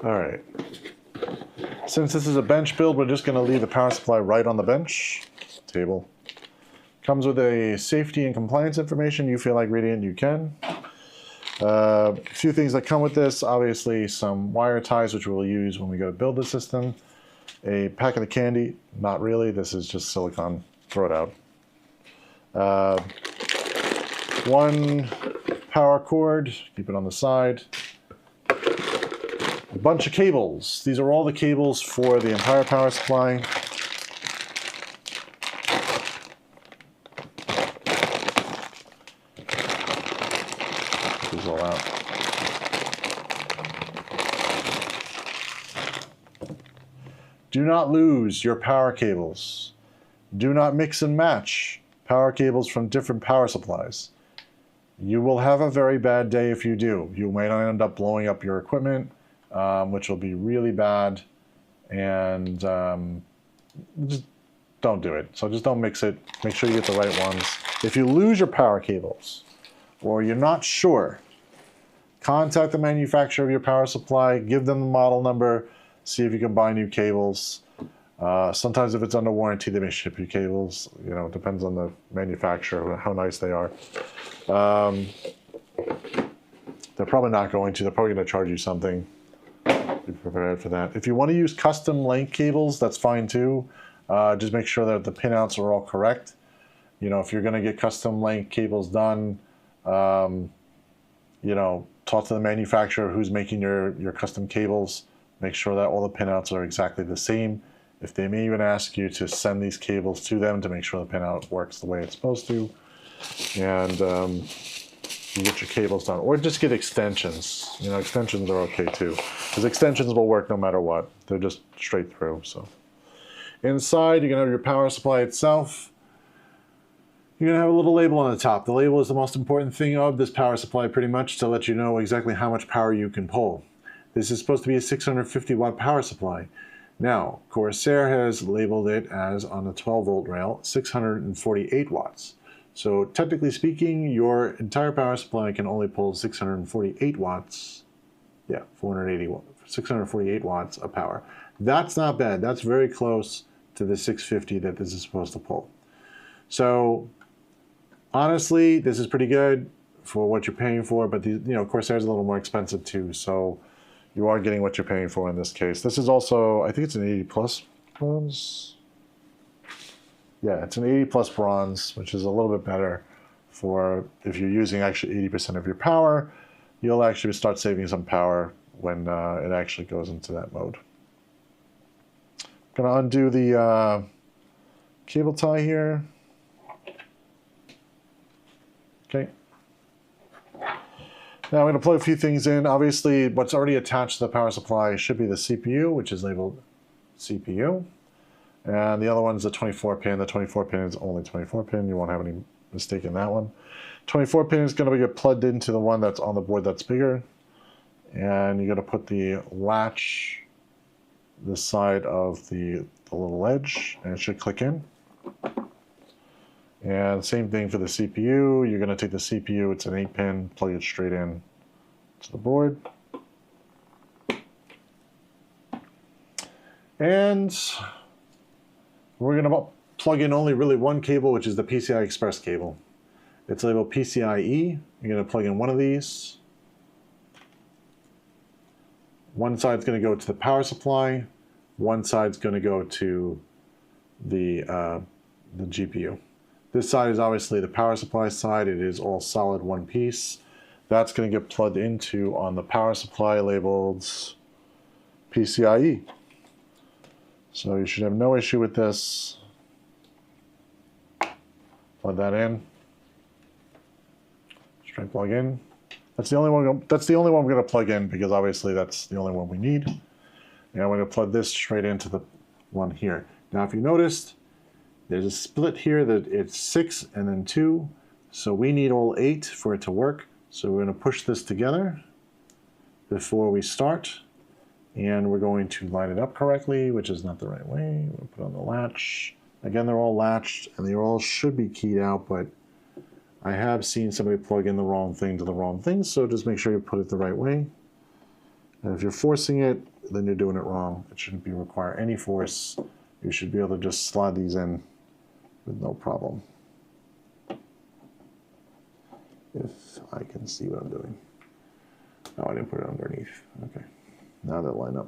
All right. Since this is a bench build, we're just going to leave the power supply right on the bench table. Comes with a safety and compliance information. You feel like reading it, you can. A few things that come with this, obviously some wire ties, which we'll use when we go to build the system. A packet of candy, not really, this is just silicone, throw it out. 1 power cord, keep it on the side. A bunch of cables. These are all the cables for the entire power supply. Get these all out. Do not lose your power cables. Do not mix and match power cables from different power supplies. You will have a very bad day if you do. You might end up blowing up your equipment, which will be really bad, and just don't do it. So just don't mix it. Make sure you get the right ones. If you lose your power cables or you're not sure, contact the manufacturer of your power supply, give them the model number, see if you can buy new cables. Sometimes if it's under warranty, they may ship you cables. It depends on the manufacturer, how nice they are. They're probably not going to. They're probably going to charge you something. Be prepared for that. If you want to use custom length cables, that's fine too. Just make sure that the pinouts are all correct. You know, if you're going to get custom length cables done, you know, talk to the manufacturer who's making your custom cables. Make sure that all the pinouts are exactly the same. If they may even ask you to send these cables to them to make sure the pinout works the way it's supposed to. And you get your cables done. Or just get extensions. You know, extensions are okay too. Because extensions will work no matter what. They're just straight through. So inside, you're going to have your power supply itself. You're going to have a little label on the top. The label is the most important thing of this power supply pretty much to let you know exactly how much power you can pull. This is supposed to be a 650 watt power supply. Now, Corsair has labeled it as, on the 12 volt rail, 648 watts. So technically speaking, your entire power supply can only pull 648 watts. Yeah, 648 watts of power. That's not bad. That's very close to the 650 that this is supposed to pull. So honestly, this is pretty good for what you're paying for, but you know, Corsair's a little more expensive too, so you are getting what you're paying for in this case. This is also, I think it's an 80 plus bronze. Yeah, it's an 80 plus bronze, which is a little bit better for if you're using actually 80% of your power. You'll actually start saving some power when it actually goes into that mode. I'm gonna undo the cable tie here. Okay. Now I'm going to plug a few things in. Obviously, what's already attached to the power supply should be the CPU, which is labeled CPU. And the other one's the 24 pin. The 24 pin is only 24 pin. You won't have any mistake in that one. 24 pin is going to get plugged into the one that's on the board that's bigger. And you're going to put the latch this side of the little edge, and it should click in. And same thing for the CPU. You're going to take the CPU, it's an 8-pin, plug it straight in to the board. And we're going to plug in only really one cable, which is the PCI Express cable. It's labeled PCIe. You're going to plug in one of these. One side's going to go to the power supply. One side's going to go to the GPU. This side is obviously the power supply side. It is all solid one piece. That's going to get plugged into on the power supply labeled PCIe. So you should have no issue with this. Plug that in. Straight plug in. That's the only one. That's the only one we're going to plug in because obviously that's the only one we need. And I'm going to plug this straight into the one here. Now, if you noticed, there's a split here that it's 6 and then 2. So we need all 8 for it to work. So we're going to push this together before we start. And we're going to line it up correctly, which is not the right way. We'll put on the latch. Again, they're all latched and they all should be keyed out, but I have seen somebody plug in the wrong thing to the wrong thing. So just make sure you put it the right way. And if you're forcing it, then you're doing it wrong. It shouldn't require any force. You should be able to just slide these in with no problem. If I can see what I'm doing. Oh, I didn't put it underneath. Okay. Now they'll line up.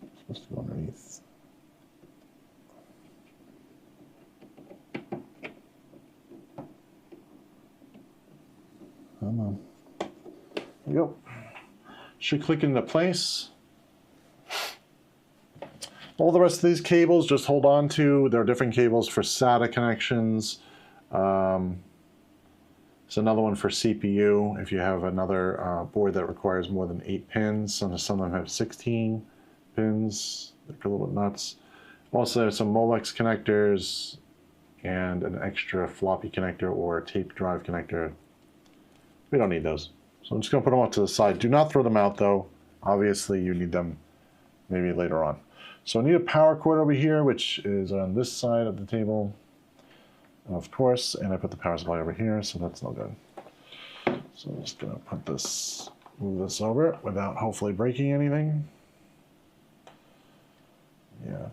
It's supposed to go underneath. Come on. There we go. Should click into place. All the rest of these cables, just hold on to. There are different cables for SATA connections. There's another one for CPU. If you have another board that requires more than 8 pins, some of them have 16 pins. They're a little bit nuts. Also, there's some Molex connectors and an extra floppy connector or tape drive connector. We don't need those. So I'm just going to put them off to the side. Do not throw them out, though. Obviously, you need them maybe later on. So I need a power cord over here, which is on this side of the table, of course, and I put the power supply over here, so that's no good. So I'm just going to put this, move this over without hopefully breaking anything. Yeah.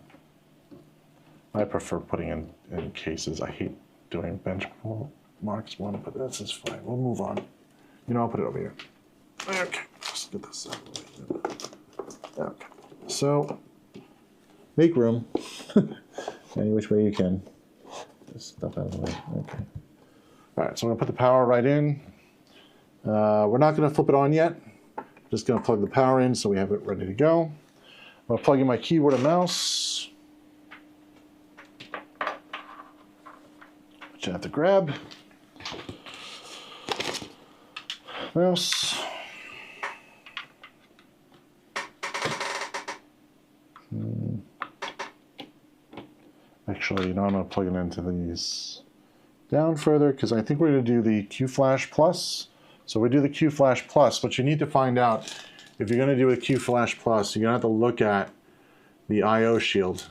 I prefer putting in cases. I hate doing bench marks one, but this is fine. We'll move on. You know, I'll put it over here. Okay, let's get this out of the way. Okay. So, make room. Any which way you can. Just stuff out of the way. Okay. All right, so I'm going to put the power right in. We're not going to flip it on yet. Just going to plug the power in so we have it ready to go. I'm going to plug in my keyboard and mouse, which I have to grab. Mouse. Actually, you know, I'm going to plug it into these down further because I think we're going to do the Qflash-plus. So we do the Qflash-plus, but you need to find out if you're going to do a Qflash-plus, you're going to have to look at the I/O shield.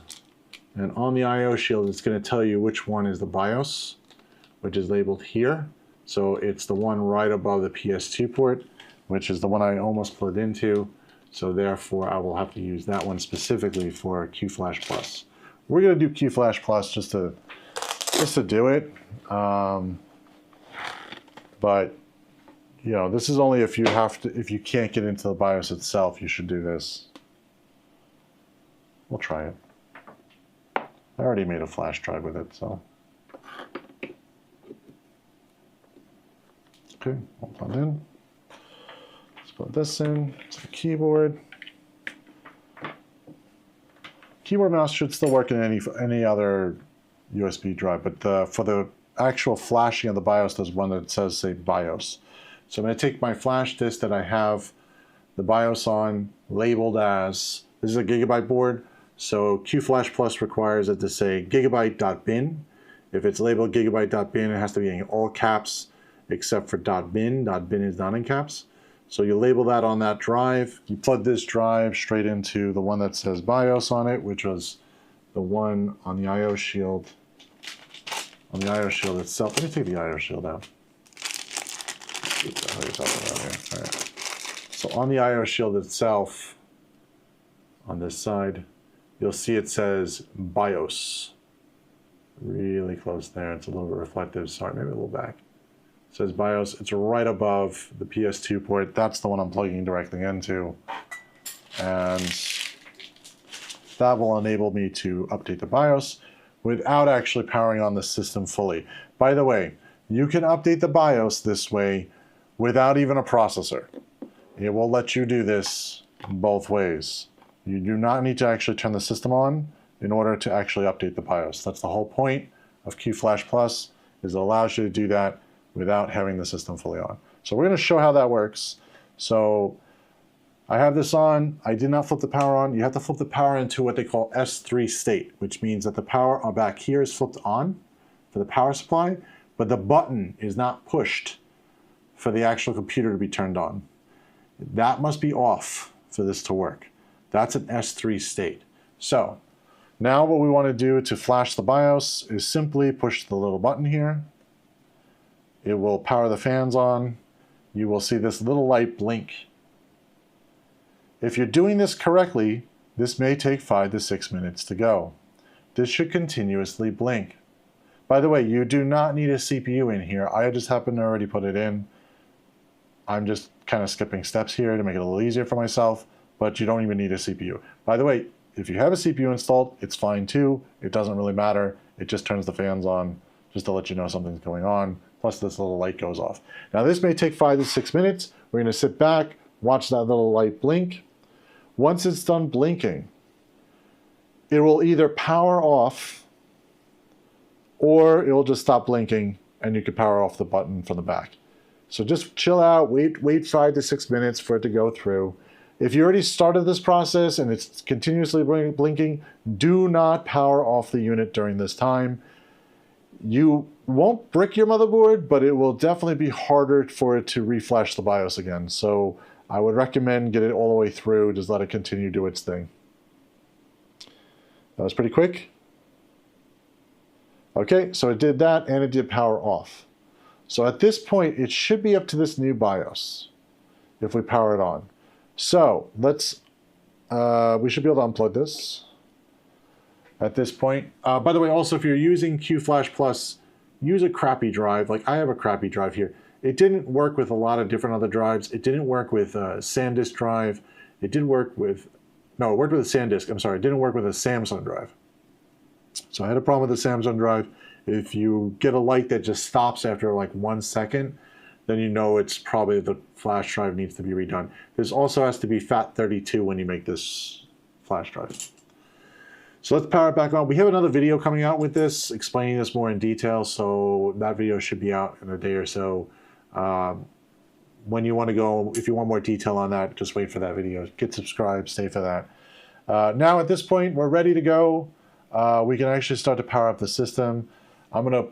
And on the I/O shield, it's going to tell you which one is the BIOS, which is labeled here. So it's the one right above the PS2 port, which is the one I almost plugged into. So therefore, I will have to use that one specifically for Qflash-plus. We're going to do Qflash-plus just to do it. But you know, this is only if you can't get into the BIOS itself, you should do this. We'll try it. I already made a flash drive with it, so. Okay, all plugged in. Let's put this in to the keyboard. Keyboard mouse should still work in any other USB drive, but for the actual flashing of the BIOS, there's one that says, say, BIOS. So I'm going to take my flash disk that I have the BIOS on, labeled as, this is a Gigabyte board, so Qflash-plus requires it to say gigabyte.bin. If it's labeled gigabyte.bin, it has to be in all caps except for .bin. .bin is not in caps. So you label that on that drive. You plug this drive straight into the one that says BIOS on it, which was the one on the I/O shield. On the I/O shield itself. Let me take the I/O shield out. All right. So on the I/O shield itself, on this side, you'll see it says BIOS. Really close there. It's a little bit reflective. Sorry, maybe a little back. It says BIOS. It's right above the PS2 port. That's the one I'm plugging directly into. And that will enable me to update the BIOS without actually powering on the system fully. By the way, you can update the BIOS this way without even a processor. It will let you do this both ways. You do not need to actually turn the system on in order to actually update the BIOS. That's the whole point of Qflash-plus, is it allows you to do that without having the system fully on. So we're going to show how that works. So I have this on. I did not flip the power on. You have to flip the power into what they call S3 state, which means that the power back here is flipped on for the power supply, but the button is not pushed for the actual computer to be turned on. That must be off for this to work. That's an S3 state. So now what we want to do to flash the BIOS is simply push the little button here. It will power the fans on. You will see this little light blink. If you're doing this correctly, this may take 5 to 6 minutes to go. This should continuously blink. By the way, you do not need a CPU in here. I just happened to already put it in. I'm just kind of skipping steps here to make it a little easier for myself, but you don't even need a CPU. By the way, if you have a CPU installed, it's fine too. It doesn't really matter. It just turns the fans on just to let you know something's going on. Plus this little light goes off. Now this may take 5 to 6 minutes. We're going to sit back, watch that little light blink. Once it's done blinking, it will either power off or it will just stop blinking and you can power off the button from the back. So just chill out, wait 5 to 6 minutes for it to go through. If you already started this process and it's continuously blinking, do not power off the unit during this time. You won't brick your motherboard, but it will definitely be harder for it to reflash the BIOS again. So I would recommend get it all the way through, just let it continue to do its thing. That was pretty quick. Okay, so it did that and it did power off. So at this point, it should be up to this new BIOS if we power it on. So let's, we should be able to unplug this at this point. By the way, also, if you're using Qflash-plus, use a crappy drive. Like I have a crappy drive here. It didn't work with a lot of different other drives. It didn't work with a SanDisk drive. It did work with, no, it worked with a SanDisk. I'm sorry, it didn't work with a Samsung drive. So I had a problem with the Samsung drive. If you get a light that just stops after like 1 second, then you know it's probably the flash drive needs to be redone. This also has to be FAT32 when you make this flash drive. So let's power it back on. We have another video coming out with this, explaining this more in detail, so that video should be out in a day or so. When you want to go, if you want more detail on that, just wait for that video. Get subscribed, stay for that. Now at this point, we're ready to go. We can actually start to power up the system. I'm going to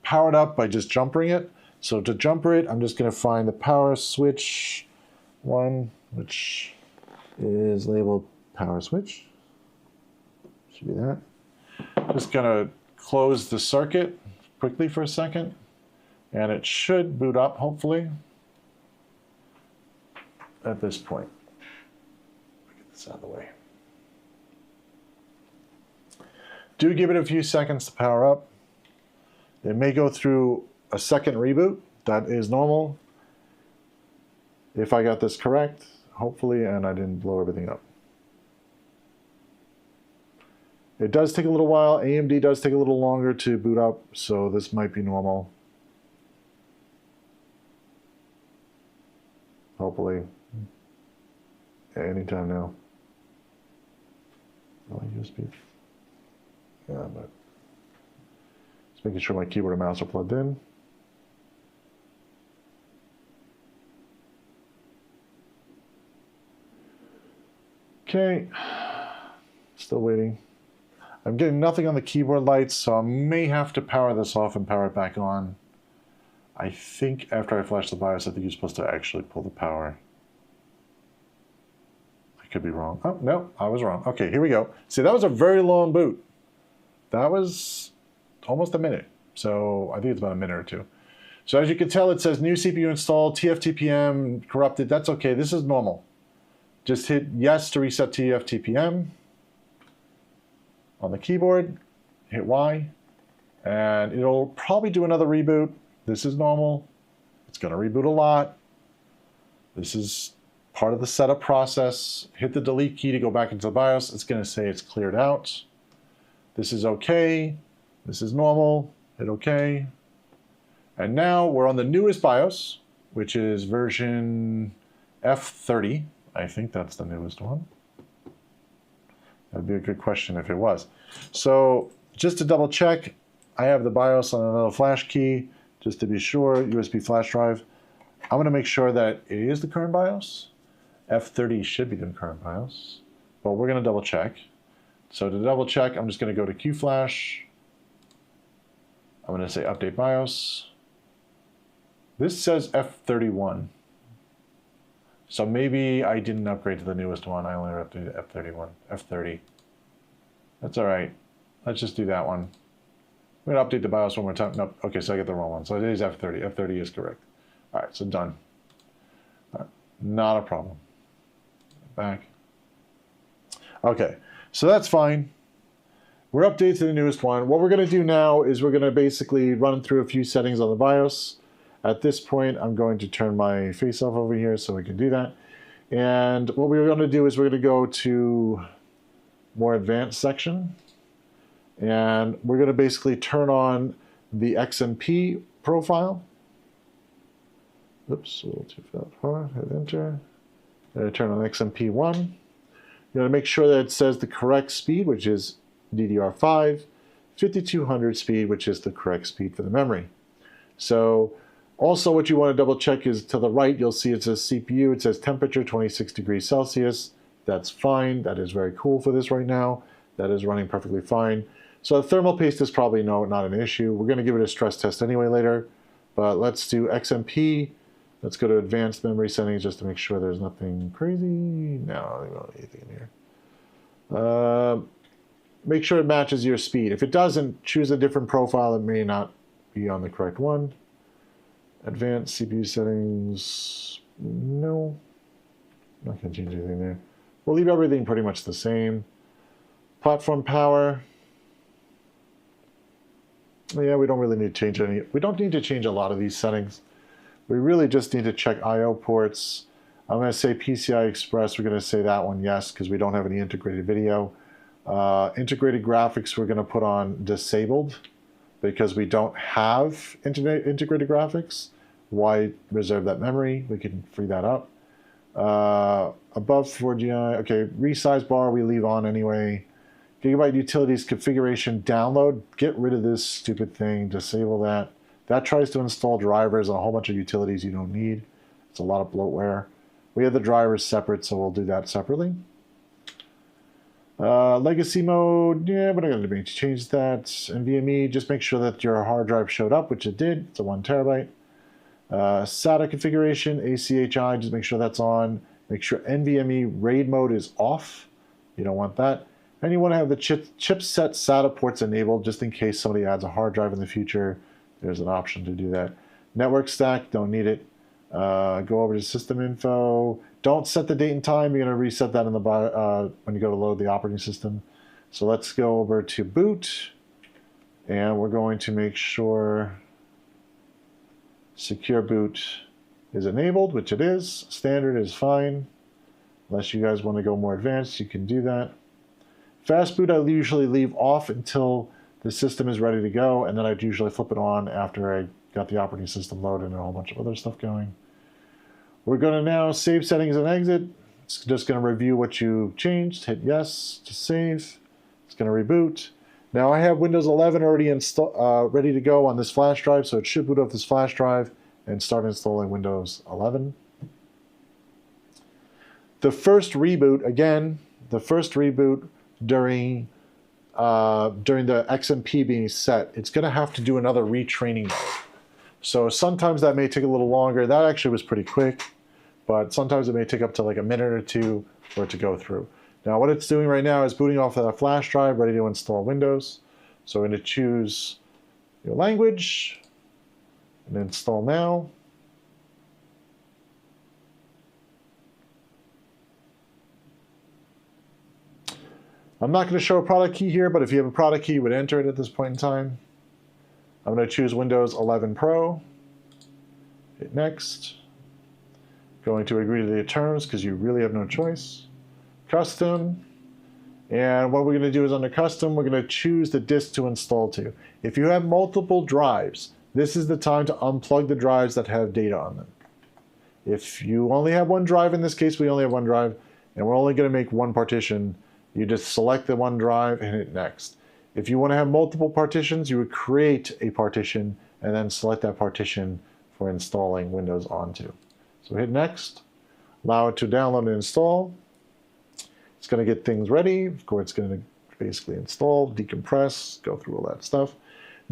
power it up by just jumpering it. So to jumper it, I'm just going to find the power switch one, which is labeled power switch. Should be that. Just going to close the circuit quickly for a second, and it should boot up, hopefully, at this point. Get this out of the way. Do give it a few seconds to power up. It may go through a second reboot. That is normal. If I got this correct, hopefully, and I didn't blow everything up. It does take a little while. AMD does take a little longer to boot up, so this might be normal. Hopefully. Yeah, anytime now. Oh, USB. Yeah, but just making sure my keyboard and mouse are plugged in. Okay, still waiting. I'm getting nothing on the keyboard lights, so I may have to power this off and power it back on. I think after I flash the BIOS, I think you're supposed to actually pull the power. I could be wrong. Oh, no, I was wrong. Okay, here we go. See, that was a very long boot. That was almost a minute. So I think it's about a minute or two. So as you can tell, it says new CPU installed, TFTPM corrupted. That's okay. This is normal. Just hit yes to reset TFTPM on the keyboard. Hit Y. And it'll probably do another reboot. This is normal. It's going to reboot a lot. This is part of the setup process. Hit the delete key to go back into the BIOS. It's going to say it's cleared out. This is okay. This is normal. Hit OK. And now we're on the newest BIOS, which is version F30. I think that's the newest one. That'd be a good question if it was. So just to double check, I have the BIOS on another flash key, just to be sure, USB flash drive. I'm going to make sure that it is the current BIOS. F30 should be the current BIOS, but we're going to double check. So to double check, I'm just going to go to Qflash. I'm going to say update BIOS. This says F31. So maybe I didn't upgrade to the newest one. I only updated F31, F30. That's all right. Let's just do that one. I'm going to update the BIOS one more time. Nope. Okay, so I got the wrong one. So it is F30. F30 is correct. All right, so done. All right, not a problem. Back. Okay, so that's fine. We're updated to the newest one. What we're going to do now is we're going to basically run through a few settings on the BIOS. At this point, I'm going to turn my face off over here so we can do that. And what we're going to do is we're going to go to more advanced section. And we're going to basically turn on the XMP profile. Oops, a little too far. Hit enter. Turn on XMP1. You're going to make sure that it says the correct speed, which is DDR5, 5200 speed, which is the correct speed for the memory. So also what you want to double check is to the right, you'll see it says CPU. It says temperature 26 degrees Celsius. That's fine. That is very cool for this right now. That is running perfectly fine. So the thermal paste is probably not an issue. We're going to give it a stress test anyway later. But let's do XMP. Let's go to advanced memory settings just to make sure there's nothing crazy. No, I don't need anything in here. Make sure it matches your speed. If it doesn't, choose a different profile. It may not be on the correct one. Advanced CPU settings, no. Not going to change anything there. We'll leave everything pretty much the same. Platform power. Yeah, we don't really need to change any. We don't need to change a lot of these settings. We really just need to check I/O ports. I'm going to say PCI Express. We're going to say that one yes, because we don't have any integrated video. Integrated graphics we're going to put on disabled because we don't have integrated graphics. Why reserve that memory? We can free that up. Above 4GI, okay, resize bar we leave on anyway. Gigabyte utilities configuration download, get rid of this stupid thing, disable that. That tries to install drivers and a whole bunch of utilities you don't need. It's a lot of bloatware. We have the drivers separate, so we'll do that separately. Legacy mode, yeah, we're not going to change that. NVMe, just make sure that your hard drive showed up, which it did. It's a 1 terabyte. SATA configuration, ACHI, just make sure that's on. Make sure NVMe RAID mode is off. You don't want that. And you want to have the chipset SATA ports enabled just in case somebody adds a hard drive in the future. There's an option to do that. Network stack, don't need it. Go over to system info. Don't set the date and time. You're going to reset that in the when you go to load the operating system. So let's go over to boot. And we're going to make sure secure boot is enabled, which it is. Standard is fine. Unless you guys want to go more advanced, you can do that. Fast boot I usually leave off until the system is ready to go, and then I'd usually flip it on after I got the operating system loaded and a whole bunch of other stuff going. We're going to now save settings and exit. It's just going to review what you changed. Hit yes to save. It's going to reboot. Now I have Windows 11 already ready to go on this flash drive, so it should boot up this flash drive and start installing Windows 11. The first reboot, again, the first reboot during the XMP being set, it's going to have to do another retraining mode. So sometimes that may take a little longer. That actually was pretty quick, but sometimes it may take up to like a minute or two for it to go through. Now what it's doing right now is booting off a flash drive ready to install Windows. So we're going to choose your language and install now. I'm not going to show a product key here, but if you have a product key, you would enter it at this point in time. I'm going to choose Windows 11 Pro. Hit next. Going to agree to the terms because you really have no choice. Custom. And what we're going to do is under custom, we're going to choose the disk to install to. If you have multiple drives, this is the time to unplug the drives that have data on them. If you only have one drive, in this case we only have one drive, and we're only going to make one partition, you just select the one drive and hit next. If you want to have multiple partitions, you would create a partition and then select that partition for installing Windows onto. So hit next, allow it to download and install. It's going to get things ready. Of course, it's going to basically install, decompress, go through all that stuff.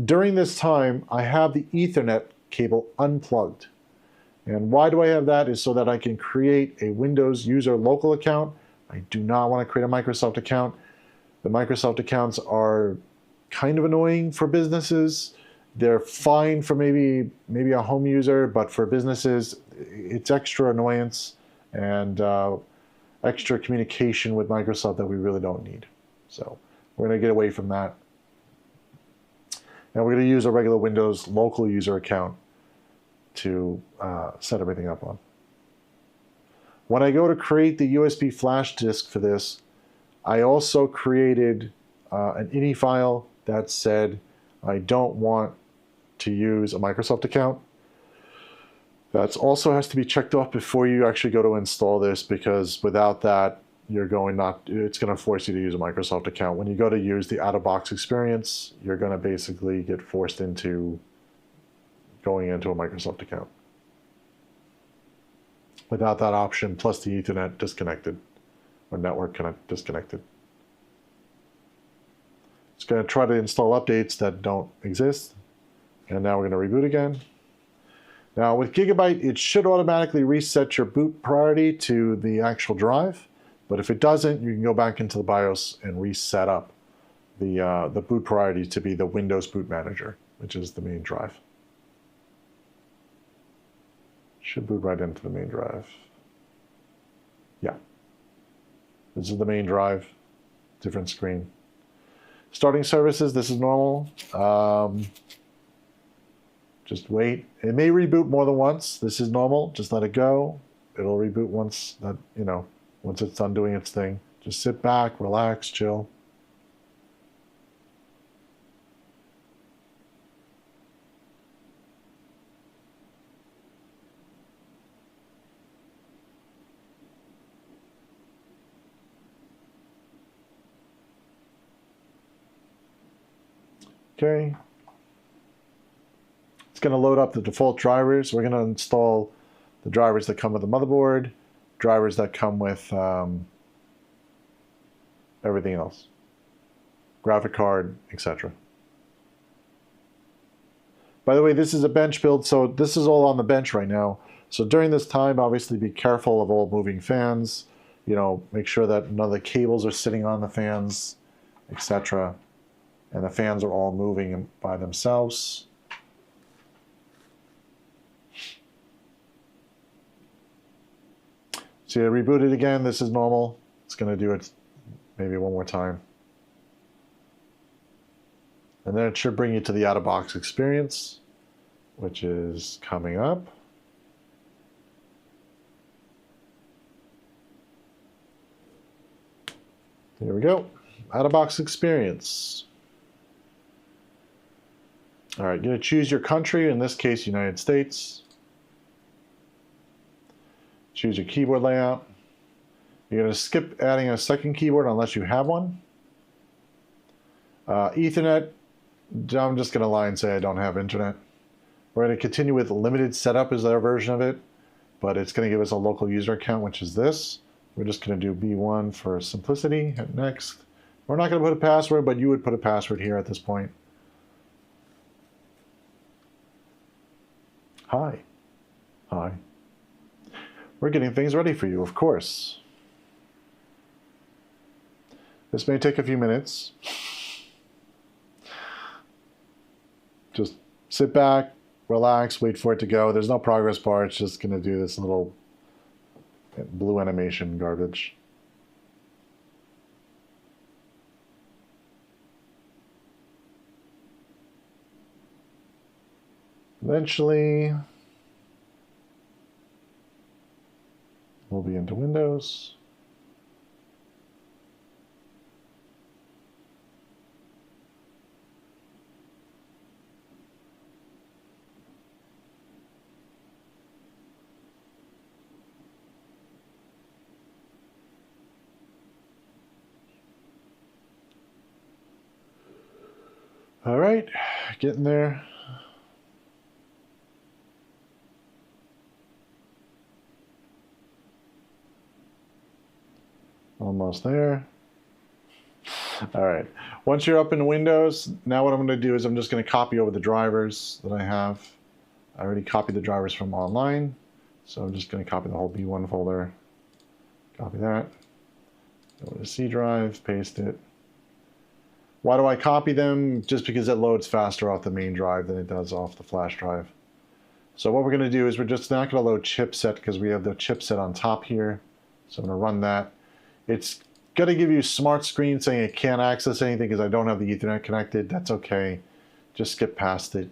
During this time, I have the Ethernet cable unplugged. And why do I have that? Is so that I can create a Windows user local account. I do not want to create a Microsoft account. The Microsoft accounts are kind of annoying for businesses. They're fine for maybe a home user, but for businesses, it's extra annoyance and extra communication with Microsoft that we really don't need. So we're going to get away from that. And we're going to use a regular Windows local user account to set everything up on. When I go to create the USB flash disk for this, I also created an INI file that said I don't want to use a Microsoft account. That also has to be checked off before you actually go to install this, because without that, it's going to force you to use a Microsoft account. When you go to use the out-of-box experience, you're going to basically get forced into going into a Microsoft account. Without that option, plus the Ethernet disconnected, or network disconnected. It's going to try to install updates that don't exist. And now we're going to reboot again. Now with Gigabyte, it should automatically reset your boot priority to the actual drive. But if it doesn't, you can go back into the BIOS and reset up the boot priority to be the Windows Boot Manager, which is the main drive. Should boot right into the main drive. Yeah. This is the main drive, different screen. Starting services, this is normal. Just wait. It may reboot more than once. This is normal. Just let it go. It'll reboot once that, you know, once it's done doing its thing. Just sit back, relax, chill. Okay. It's going to load up the default drivers. We're going to install the drivers that come with the motherboard, drivers that come with everything else, graphic card, etc. By the way, this is a bench build, so this is all on the bench right now. So during this time, obviously be careful of all moving fans. You know, make sure that none of the cables are sitting on the fans, etc. And the fans are all moving by themselves. So yeah, reboot it again. This is normal. It's going to do it maybe one more time. And then it should bring you to the out-of-box experience, which is coming up. Here we go. Out-of-box experience. All right, you're going to choose your country, in this case, United States. Choose your keyboard layout. You're going to skip adding a second keyboard unless you have one. Ethernet, I'm just going to lie and say I don't have internet. We're going to continue with limited setup is their version of it, but it's going to give us a local user account, which is this. We're just going to do B1 for simplicity. Hit next. We're not going to put a password, but you would put a password here at this point. Hi. Hi. We're getting things ready for you, of course. This may take a few minutes. Just sit back, relax, wait for it to go. There's no progress bar. It's just going to do this little blue animation garbage. Eventually, we'll be into Windows. All right, getting there. Almost there. All right. Once you're up in Windows, now what I'm going to do is I'm just going to copy over the drivers that I have. I already copied the drivers from online, so I'm just going to copy the whole B1 folder. Copy that. Go to C drive, paste it. Why do I copy them? Just because it loads faster off the main drive than it does off the flash drive. So what we're going to do is we're just not going to load chipset because we have the chipset on top here. So I'm going to run that. It's going to give you a smart screen saying it can't access anything because I don't have the Ethernet connected. That's okay. Just skip past it.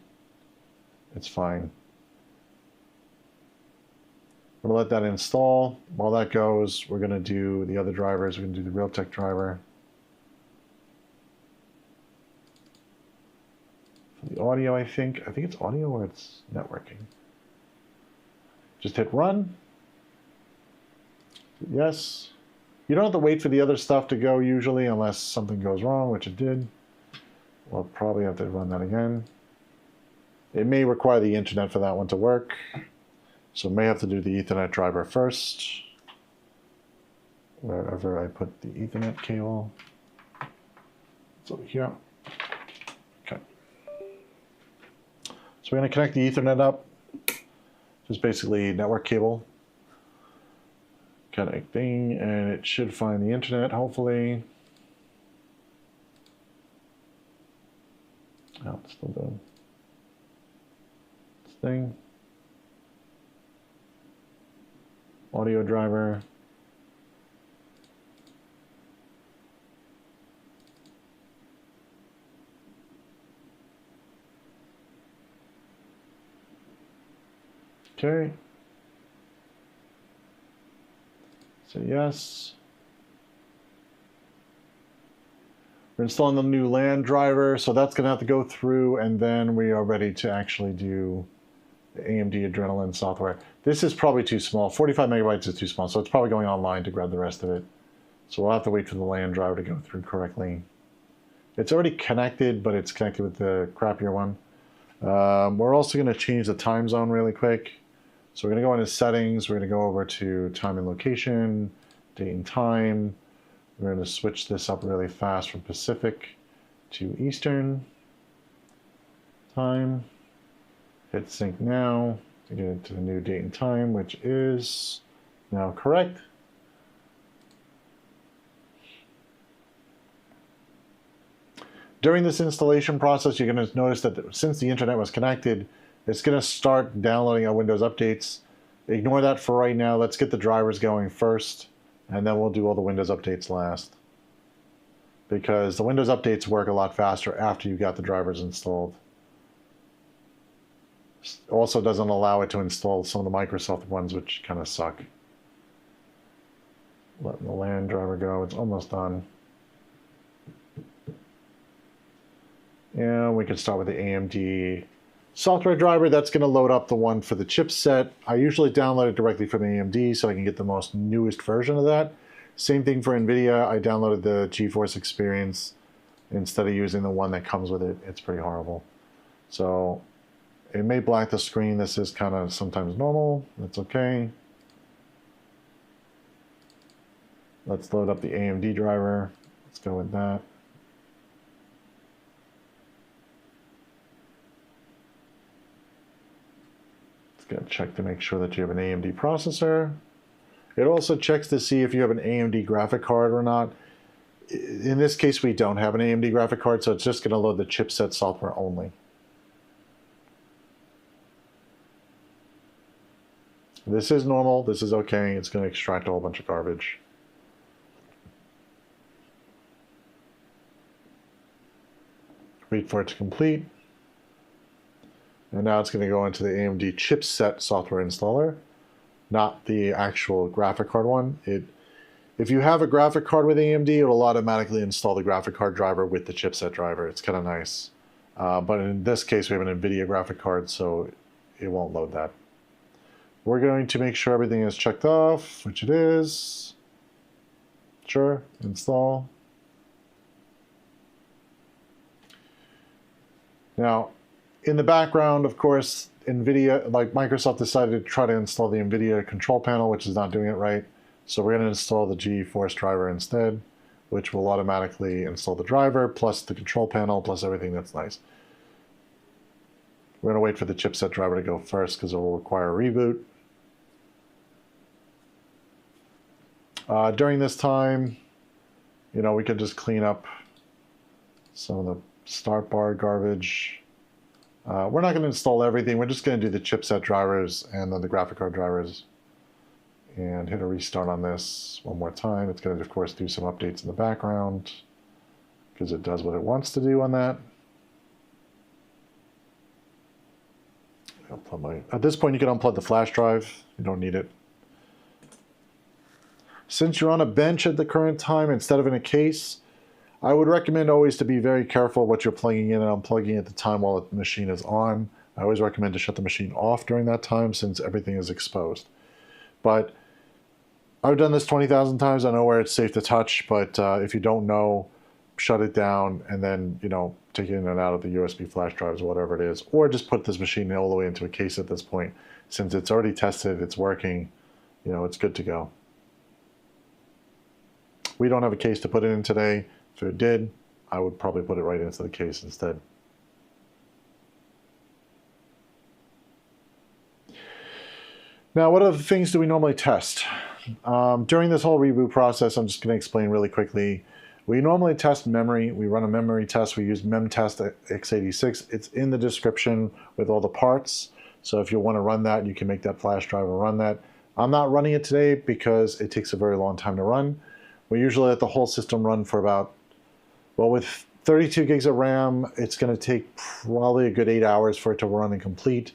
It's fine. I'm going to let that install. While that goes, we're going to do the other drivers. We're going to do the Realtek driver. For the audio, I think it's audio or it's networking. Just hit run. Yes. You don't have to wait for the other stuff to go usually unless something goes wrong, which it did. We'll probably have to run that again. It may require the internet for that one to work. So may have to do the Ethernet driver first. Wherever I put the Ethernet cable. It's over here. Okay. So we're going to connect the Ethernet up. Just basically network cable. Connecting, and it should find the internet, hopefully. Oh, it's still doing its thing. Audio driver. Okay. So yes. We're installing the new LAN driver, so that's going to have to go through, and then we are ready to actually do the AMD Adrenalin software. This is probably too small. 45 megabytes is too small, so it's probably going online to grab the rest of it. So we'll have to wait for the LAN driver to go through correctly. It's already connected, but it's connected with the crappier one. We're also going to change the time zone really quick. So we're going to go into settings. We're going to go over to time and location, date and time. We're going to switch this up really fast from Pacific to Eastern time. Hit sync now to get into the new date and time, which is now correct. During this installation process, you're going to notice that since the internet was connected, it's going to start downloading our Windows updates. Ignore that for right now. Let's get the drivers going first, and then we'll do all the Windows updates last. Because the Windows updates work a lot faster after you got the drivers installed. Also doesn't allow it to install some of the Microsoft ones, which kind of suck. Letting the LAN driver go. It's almost done. And we can start with the AMD software driver. That's going to load up the one for the chipset. I usually download it directly from AMD so I can get the most newest version of that. Same thing for NVIDIA. I downloaded the GeForce Experience instead of using the one that comes with it. It's pretty horrible. So it may black the screen. This is kind of sometimes normal. That's okay. Let's load up the AMD driver. Let's go with that. Let's check to make sure that you have an AMD processor. It also checks to see if you have an AMD graphic card or not. In this case, we don't have an AMD graphic card, so it's just going to load the chipset software only. This is normal. This is okay. It's going to extract a whole bunch of garbage. Wait for it to complete. And now it's going to go into the AMD chipset software installer, not the actual graphic card one. If you have a graphic card with AMD, it will automatically install the graphic card driver with the chipset driver. It's kind of nice. But in this case, we have an NVIDIA graphic card, so it won't load that. We're going to make sure everything is checked off, which it is. Sure, install. Now, in the background, of course, NVIDIA, like Microsoft decided to try to install the NVIDIA control panel, which is not doing it right. So we're going to install the GeForce driver instead, which will automatically install the driver, plus the control panel, plus everything that's nice. We're going to wait for the chipset driver to go first because it will require a reboot. During this time, you know, we could just clean up some of the start bar garbage. We're not going to install everything. We're just going to do the chipset drivers and then the graphic card drivers. And hit a restart on this one more time. It's going to, of course, do some updates in the background because it does what it wants to do on that. At this point, you can unplug the flash drive. You don't need it. Since you're on a bench at the current time instead of in a case, I would recommend always to be very careful what you're plugging in and unplugging at the time while the machine is on. I always recommend to shut the machine off during that time since everything is exposed. But I've done this 20,000 times. I know where it's safe to touch, but if you don't know, shut it down and then, you know, take it in and out of the USB flash drives or whatever it is, or just put this machine all the way into a case at this point. Since it's already tested, it's working, you know, it's good to go. We don't have a case to put it in today. If it did, I would probably put it right into the case instead. Now, what other things do we normally test? During this whole reboot process, I'm just going to explain really quickly. We normally test memory. We run a memory test. We use memtest x86. It's in the description with all the parts. So if you want to run that, you can make that flash drive and run that. I'm not running it today because it takes a very long time to run. We usually let the whole system run for about, well, with 32 gigs of RAM, it's going to take probably a good 8 hours for it to run and complete.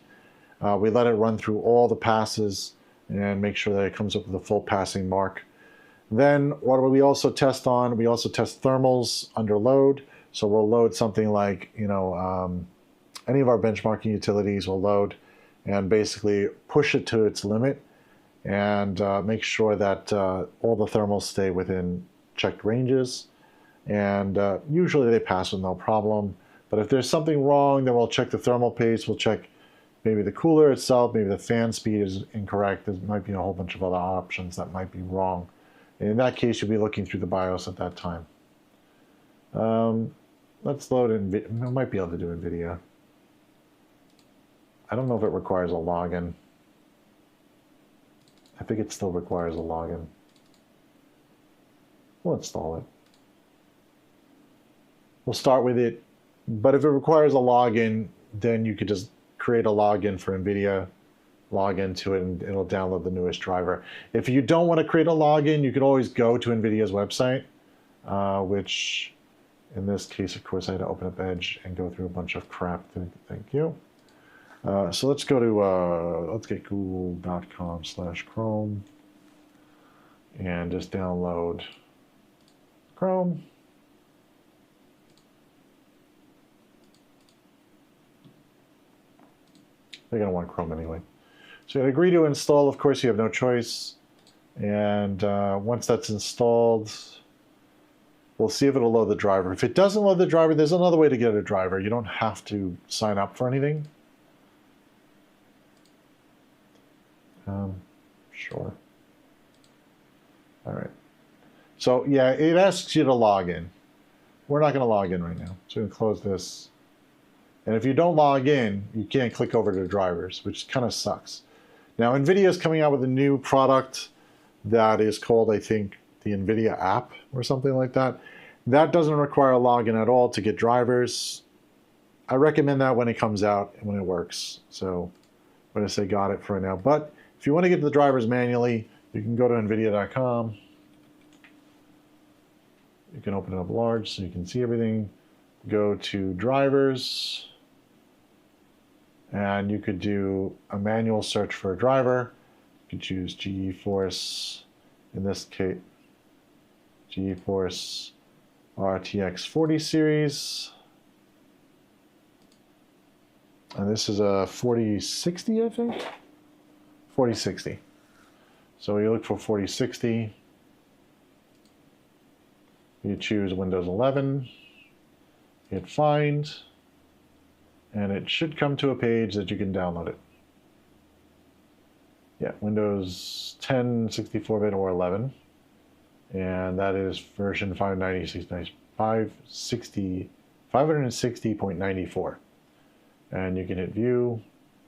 We let it run through all the passes and make sure that it comes up with a full passing mark. Then what do we also test on? We also test thermals under load. So we'll load something like, any of our benchmarking utilities will load and basically push it to its limit and make sure that all the thermals stay within checked ranges. And usually they pass with no problem. But if there's something wrong, then we'll check the thermal paste. We'll check maybe the cooler itself, maybe the fan speed is incorrect. There might be a whole bunch of other options that might be wrong. And in that case, you'll be looking through the BIOS at that time. Let's load in. I might be able to do NVIDIA. I don't know if it requires a login. I think it still requires a login. We'll install it. We'll start with it. But if it requires a login, then you could just create a login for NVIDIA, log into it, and it'll download the newest driver. If you don't want to create a login, you could always go to NVIDIA's website, which in this case, of course, I had to open up Edge and go through a bunch of crap. Thank you. So let's go to, let's get google.com/Chrome and just download Chrome. They're going to want Chrome anyway. So you agree to install. Of course, you have no choice. And once that's installed, we'll see if it'll load the driver. If it doesn't load the driver, there's another way to get a driver. You don't have to sign up for anything. Sure. All right. So yeah, it asks you to log in. We're not going to log in right now. So we're going to close this. And if you don't log in, you can't click over to drivers, which kind of sucks. Now, NVIDIA is coming out with a new product that is called, I think, the NVIDIA app or something like that. That doesn't require a login at all to get drivers. I recommend that when it comes out and when it works. So I'm going to say got it for right now. But if you want to get the drivers manually, you can go to NVIDIA.com. You can open it up large so you can see everything. Go to drivers. And you could do a manual search for a driver. You could choose GeForce, in this case, GeForce RTX 40 series. And this is a 4060, I think? 4060. So you look for 4060. You choose Windows 11. Hit find. And it should come to a page that you can download it. Yeah, Windows 10, 64-bit or 11. And that is version 560.94. And you can hit view.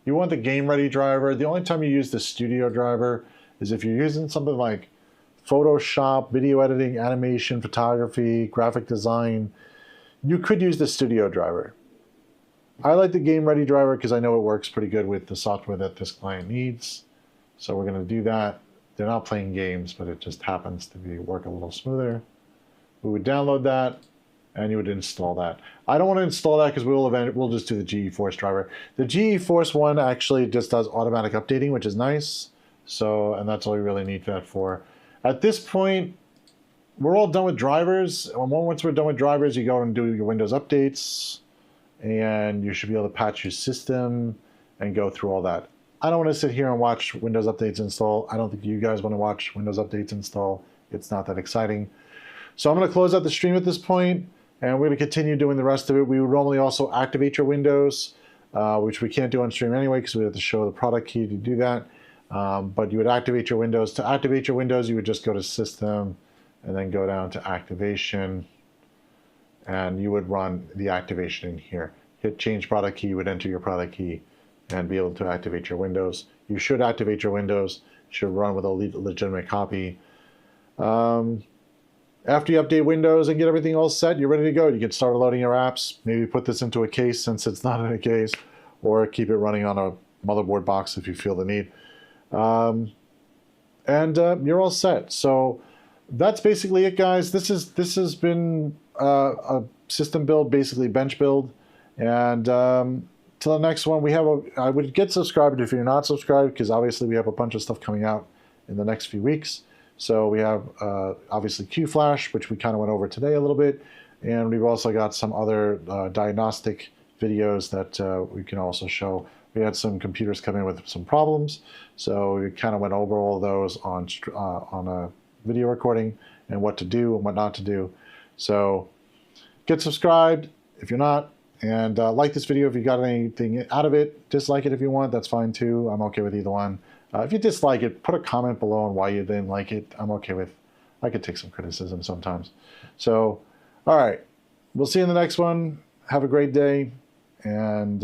You want the game-ready driver. The only time you use the studio driver is if you're using something like Photoshop, video editing, animation, photography, graphic design. You could use the studio driver. I like the game-ready driver because I know it works pretty good with the software that this client needs. So we're going to do that. They're not playing games, but it just happens to work a little smoother. We would download that, and you would install that. I don't want to install that because we'll just do the GeForce driver. The GeForce one actually just does automatic updating, which is nice. So, and that's all you really need that for. At this point, we're all done with drivers. And once we're done with drivers, you go and do your Windows updates. And you should be able to patch your system and go through all that. I don't want to sit here and watch Windows updates install. I don't think you guys want to watch Windows updates install. It's not that exciting. So I'm going to close out the stream at this point, and we're going to continue doing the rest of it. We would normally also activate your Windows, which we can't do on stream anyway because we have to show the product key to do that. But you would activate your Windows. To activate your Windows, you would just go to System and then go down to Activation. And you would run the activation in here. Hit change product key, you would enter your product key and be able to activate your Windows. You should activate your Windows. It should run with a legitimate copy. After you update Windows and get everything all set, you're ready to go. You can start loading your apps. Maybe put this into a case since it's not in a case, or keep it running on a motherboard box if you feel the need. You're all set. So that's basically it, guys. This has been a system build, basically bench build, and till the next one, I would get subscribed if you're not subscribed, because obviously we have a bunch of stuff coming out in the next few weeks. So we have obviously Qflash, which we kind of went over today a little bit, and we've also got some other diagnostic videos that we can also show. We had some computers come in with some problems, so we kind of went over all of those on a video recording and what to do and what not to do. So get subscribed if you're not, and like this video if you got anything out of it. Dislike it if you want, that's fine too. I'm okay with either one. If you dislike it, put a comment below on why you didn't like it. I'm okay with, I could take some criticism sometimes. So, all right, we'll see you in the next one. Have a great day, and